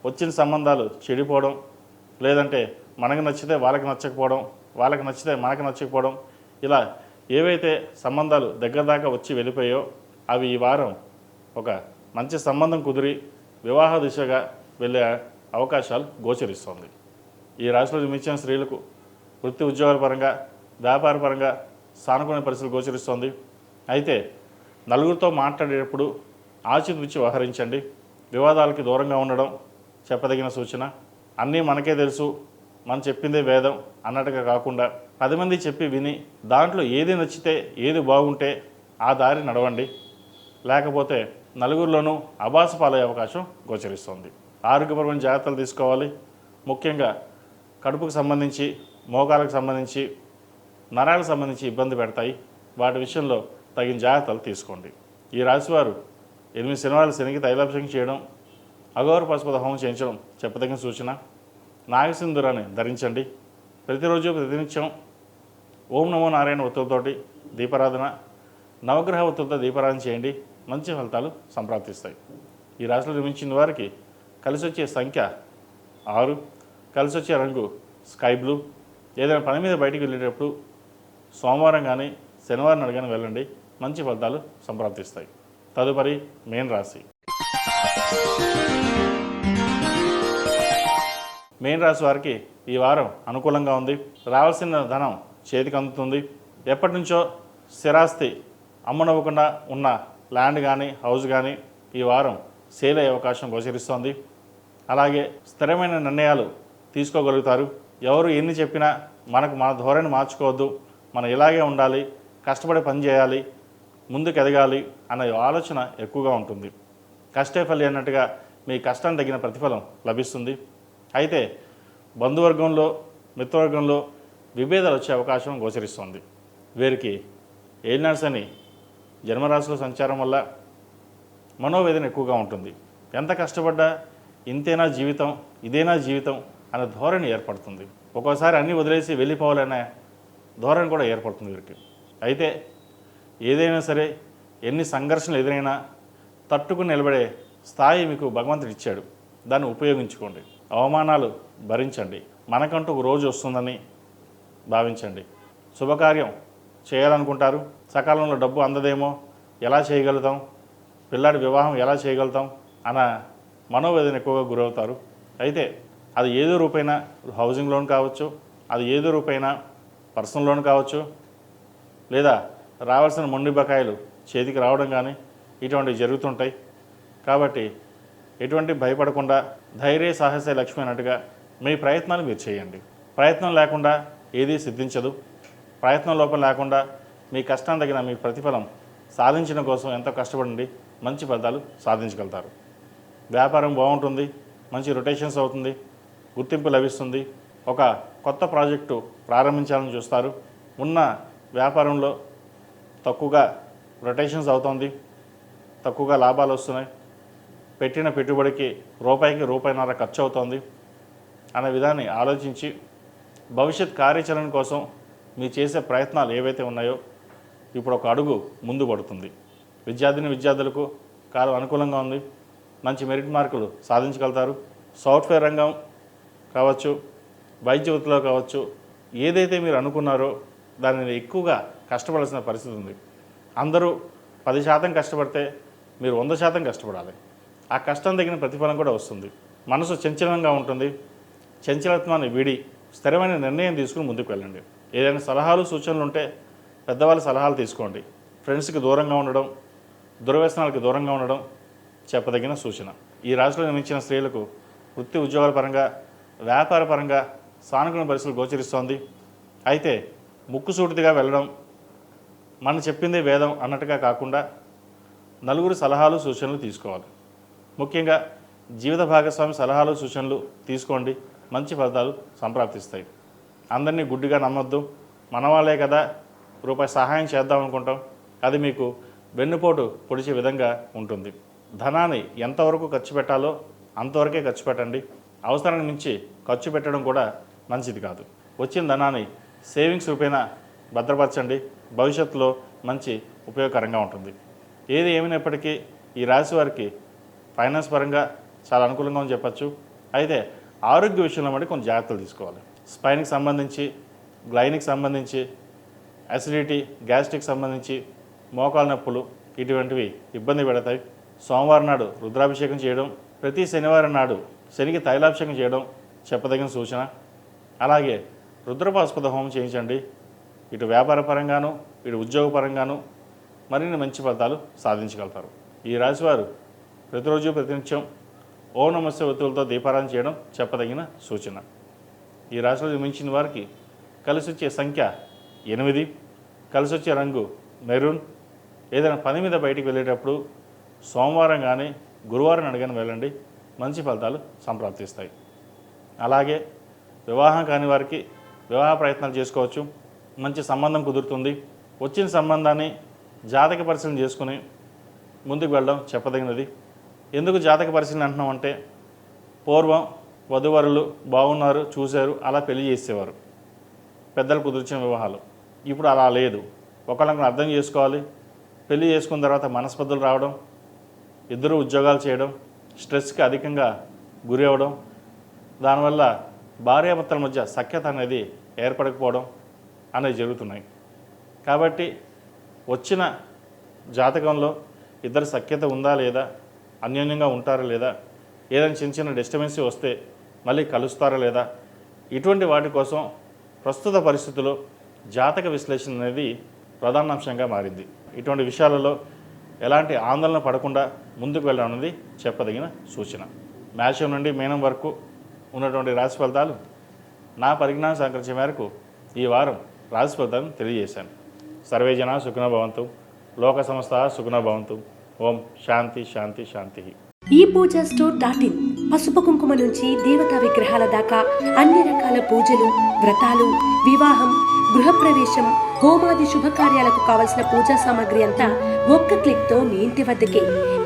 వచ్చిన సంబంధాలు చెడిపోవడం, లేదంటే మనకు నచ్చితే వాళ్ళకి నచ్చకపోవడం, వాళ్ళకి నచ్చితే మనకు నచ్చకపోవడం, ఇలా ఏవైతే సంబంధాలు దగ్గర దాకా వచ్చి వెళ్ళిపోయో అవి ఈ వారం ఒక మంచి సంబంధం కుదిరి వివాహ దిశగా వెళ్ళే అవకాశాలు గోచరిస్తోంది. ఈ రాశిలో జన్మించిన స్త్రీలకు వృత్తి ఉద్యోగాల పరంగా వ్యాపార పరంగా సానుకూల పరిస్థితులు గోచరిస్తోంది. అయితే నలుగురితో మాట్లాడేటప్పుడు ఆచితూచి వ్యవహరించండి. వివాదాలకి దూరంగా ఉండడం చెప్పదగిన సూచన. అన్నీ మనకే తెలుసు, మనం చెప్పిందే వేదం అన్నట్టుగా కాకుండా 10 మంది చెప్పి విని దాంట్లో ఏది నచ్చితే ఏది బాగుంటే ఆ దారి నడవండి. లేకపోతే నలుగురిలోనూ అబాస పాలయ్యే అవకాశం గోచరిస్తుంది. ఆరోగ్యపరమైన జాగ్రత్తలు తీసుకోవాలి. ముఖ్యంగా కడుపుకు సంబంధించి, మోకాలకు సంబంధించి, నరాలకు సంబంధించి ఇబ్బంది పెడతాయి. వాటి విషయంలో తగిన జాగ్రత్తలు తీసుకోండి. ఈ రాశివారు 8 శనివారాలు శనికి తైలాభిషేకం చేయడం, అఘోర పశుపత హోమం చేయించడం చెప్పదగిన సూచన. నాగసింధూరాన్ని ధరించండి. ప్రతిరోజు ప్రతినిత్యం ఓం నమో నారాయణ ఒత్తులతోటి దీపారాధన, నవగ్రహ ఒత్తులతో దీపారాధన చేయండి. మంచి ఫలితాలు సంప్రాప్తిస్తాయి. ఈ రాశిలో జన్మించిన వారికి కలిసి వచ్చే సంఖ్య 6, కలిసి వచ్చే రంగు స్కై బ్లూ. ఏదైనా పని మీద బయటికి వెళ్ళేటప్పుడు సోమవారం కానీ శనివారం నాడు కానీ వెళ్ళండి. మంచి ఫలితాలు సంప్రాప్తిస్తాయి. తదుపరి మేన్ రాశి. మేన్ రాశి వారికి ఈ వారం అనుకూలంగా ఉంది. రావాల్సిన ధనం చేతికి అందుతుంది. ఎప్పటి నుంచో స్థిరాస్తి అమ్మనవ్వకుండా ఉన్న ల్యాండ్ కానీ హౌస్ కానీ ఈ వారం సేల్ అయ్యే అవకాశం గోచరిస్తోంది. అలాగే స్థిరమైన నిర్ణయాలు తీసుకోగలుగుతారు. ఎవరు ఎన్ని చెప్పినా మన ధోరణి మార్చుకోవద్దు, మనం ఇలాగే ఉండాలి, కష్టపడి పని చేయాలి, ముందుకు ఎదగాలి అనే ఆలోచన ఎక్కువగా ఉంటుంది. కష్టే ఫలి అన్నట్టుగా మీ కష్టం తగిన ప్రతిఫలం లభిస్తుంది. అయితే బంధువర్గంలో, మిత్రవర్గంలో విభేదాలు వచ్చే అవకాశం గోచరిస్తుంది. వీరికి ఏలినాడు శని జన్మరాశిలో సంచారం వల్ల మనోవేదన ఎక్కువగా ఉంటుంది. ఎంత కష్టపడ్డా ఇంతేనా జీవితం, ఇదేనా జీవితం అనే ధోరణి ఏర్పడుతుంది. ఒక్కోసారి అన్నీ వదిలేసి వెళ్ళిపోవాలనే ధోరణి కూడా ఏర్పడుతుంది వీరికి. అయితే ఏదైనా సరే, ఎన్ని సంఘర్షణలు ఎదురైనా తట్టుకుని నిలబడే స్థాయి మీకు భగవంతుడు ఇచ్చాడు. దాన్ని ఉపయోగించుకోండి. అవమానాలు భరించండి. మనకంటూ ఒక రోజు వస్తుందని భావించండి. శుభకార్యం చేయాలనుకుంటారు, సకాలంలో డబ్బు అందదేమో, ఎలా చేయగలుగుతాం, పిల్లాడి వివాహం ఎలా చేయగలుగుతాం అన్న మనోవేదన ఎక్కువగా గురవుతారు. అయితే అది ఏదో రూపైనా హౌసింగ్ లోన్ కావచ్చు, అది ఏదో రూపైనా పర్సనల్ లోన్ కావచ్చు, లేదా రావాల్సిన మొండి బకాయిలు చేతికి రావడం కానీ ఇటువంటివి జరుగుతుంటాయి. కాబట్టి ఎటువంటి భయపడకుండా ధైర్య సాహస లక్ష్మి అన్నట్టుగా మీ ప్రయత్నాలు మీరు చేయండి. ప్రయత్నం లేకుండా ఏదీ సిద్ధించదు. ప్రయత్నం లోపం లేకుండా మీ కష్టం తగిన మీ ప్రతిఫలం సాధించడం కోసం ఎంతో కష్టపడండి. మంచి ఫలితాలు సాధించగలుగుతారు. వ్యాపారం బాగుంటుంది, మంచి రొటేషన్స్ అవుతుంది, గుర్తింపు లభిస్తుంది. ఒక కొత్త ప్రాజెక్టు ప్రారంభించాలని చూస్తారు. ఉన్న వ్యాపారంలో తక్కువగా రొటేషన్స్ అవుతుంది, తక్కువగా లాభాలు వస్తున్నాయి, పెట్టిన పెట్టుబడికి రూపాయికి రూపాయిన్నర ఖర్చు అవుతోంది అనే విధాన్ని ఆలోచించి భవిష్యత్ కార్యాచరణ కోసం మీరు చేసే ప్రయత్నాలు ఏవైతే ఉన్నాయో ఇప్పుడు ఒక అడుగు ముందు పడుతుంది. విద్యార్థులకు కాలం అనుకూలంగా ఉంది. మంచి మెరిట్ మార్కులు సాధించగలుగుతారు. సాఫ్ట్వేర్ రంగం కావచ్చు, వైద్య వృత్తిలో కావచ్చు, ఏదైతే మీరు అనుకున్నారో దానిని ఎక్కువగా కష్టపడాల్సిన పరిస్థితి ఉంది. అందరూ 10% కష్టపడితే మీరు 100% కష్టపడాలి. ఆ కష్టం తగిన ప్రతిఫలం కూడా వస్తుంది. మనసు చంచలంగా ఉంటుంది. చంచలత్వాన్ని వీడి స్థిరమైన నిర్ణయం తీసుకుని ముందుకు వెళ్ళండి. ఏదైనా సలహాలు సూచనలు ఉంటే పెద్దవాళ్ళ సలహాలు తీసుకోండి. ఫ్రెండ్స్కి దూరంగా ఉండడం, దుర్వ్యసనాలకు దూరంగా ఉండడం చెప్పదగిన సూచన. ఈ రాశిలో జన్మించిన స్త్రీలకు వృత్తి ఉద్యోగాల పరంగా, వ్యాపార పరంగా సానుకూల పరిస్థితులు గోచరిస్తోంది. అయితే ముక్కుసూటిగా వెళ్ళడం, మనం చెప్పిందే వేదం అన్నట్టుగా కాకుండా నలుగురు సలహాలు సూచనలు తీసుకోవాలి. ముఖ్యంగా జీవిత భాగస్వామి సలహాలు సూచనలు తీసుకోండి. మంచి ఫలితాలు సంప్రాప్తిస్తాయి. అందరినీ గుడ్డిగా నమ్మొద్దు. మన వాళ్ళే కదా, రూపాయి సహాయం చేద్దాం అనుకుంటాం, అది మీకు వెన్నుపోటు పొడిచే విధంగా ఉంటుంది. ధనాన్ని ఎంతవరకు ఖర్చు పెట్టాలో అంతవరకే ఖర్చు పెట్టండి. అవసరానికి మించి ఖర్చు పెట్టడం కూడా మంచిది కాదు. వచ్చిన ధనాన్ని సేవింగ్స్ రూపేణా భద్రపరచండి. భవిష్యత్తులో మంచి ఉపయోగకరంగా ఉంటుంది. ఏది ఏమైనప్పటికీ ఈ రాశి వారికి ఫైనాన్స్ పరంగా చాలా అనుకూలంగా అని చెప్పచ్చు. అయితే ఆరోగ్య విషయంలో మళ్ళీ కొన్ని జాగ్రత్తలు తీసుకోవాలి. స్పైన్కి సంబంధించి, గ్లైన్కి సంబంధించి అసిడిటీ, గ్యాస్ట్రిక్ సంబంధించి మోకాలు నొప్పులు ఇటువంటివి ఇబ్బంది పెడతాయి. సోమవారం నాడు రుద్రాభిషేకం చేయడం, ప్రతి శనివారం నాడు శనికి తైలాభిషేకం చేయడం చెప్పదగిన సూచన. అలాగే రుద్రపాశుపత హోమం చేయించండి. ఇటు వ్యాపార పరంగాను, ఇటు ఉద్యోగ పరంగాను మరిన్ని మంచి ఫలితాలు సాధించగలుగుతారు. ఈ రాశివారు ప్రతిరోజు ప్రతినిత్యం ఓం నమస్తే ఒత్తులతో దీపారాధన చేయడం చెప్పదగిన సూచన. ఈ రాశిలో జన్మించిన వారికి కలిసి వచ్చే సంఖ్య 8, కలిసి వచ్చే రంగు మెరూన్. ఏదైనా పని మీద బయటికి వెళ్ళేటప్పుడు సోమవారం కానీ గురువారం అడగని వెళ్ళండి, మంచి ఫలితాలు సంప్రాప్తిస్తాయి. అలాగే వివాహం కాని వారికి వివాహ ప్రయత్నాలు చేసుకోవచ్చు, మంచి సంబంధం కుదురుతుంది. వచ్చిన సంబంధాన్ని జాతక పరిశీలన చేసుకుని ముందుకు వెళ్ళడం చెప్పదగినది. ఎందుకు జాతక పరిశీలన అంటున్నామంటే, పూర్వం వధువరులు బాగున్నారు, చూశారు, అలా పెళ్లి చేసేవారు, పెద్దలు కుదిర్చిన వివాహాలు. ఇప్పుడు అలా లేదు. ఒకళ్ళని అర్థం చేసుకోవాలి. పెళ్లి చేసుకున్న తర్వాత మనస్పర్ధలు రావడం, ఇద్దరు ఉద్యోగాలు చేయడం, స్ట్రెస్కి అధికంగా గురి అవ్వడం, దానివల్ల భార్యాభర్తల మధ్య సఖ్యత అనేది ఏర్పడకపోవడం అనేవి జరుగుతున్నాయి. కాబట్టి వచ్చిన జాతకంలో ఇద్దరు సఖ్యత ఉందా లేదా, అన్యోన్యంగా ఉంటారా లేదా, ఏదైనా చిన్న చిన్న డిస్టర్బెన్స్ వస్తే మళ్ళీ కలుస్తారా లేదా, ఇటువంటి వాటి కోసం ప్రస్తుత పరిస్థితుల్లో జాతక విశ్లేషణ అనేది ప్రధానాంశంగా మారింది. ఇటువంటి విషయాలలో ఎలాంటి ఆందోళన పడకుండా ముందుకు వెళ్ళడం అనేది చెప్పదగిన సూచన. మేషం నుండి మీనం వరకు ఉన్నటువంటి రాశి ఫలితాలు నా పరిజ్ఞానం సహకరించే మేరకు ఈ వారం రాశి ఫలితాలను తెలియజేశాను. సర్వే జనా సుఖినో భవంతు, లోక సమస్త సుఖినో భవంతు. ఓం శాంతి శాంతి శాంతి. ఈ పూజా స్టోర్.in పసుపు కుంకుమ నుంచి దేవతా విగ్రహాల దాకా అన్ని రకాల పూజలు, వ్రతాలు, వివాహం, గృహప్రవేశం, హోమాది శుభకార్యాలకు కావలసిన పూజా సామాగ్రి అంతా ఒక్క క్లిక్తో మీ ఇంటి వద్దకే.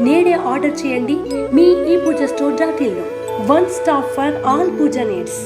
నేడే ఆర్డర్ చేయండి మీ ఈ పూజా స్టోర్.in లో. One stop for all puja needs.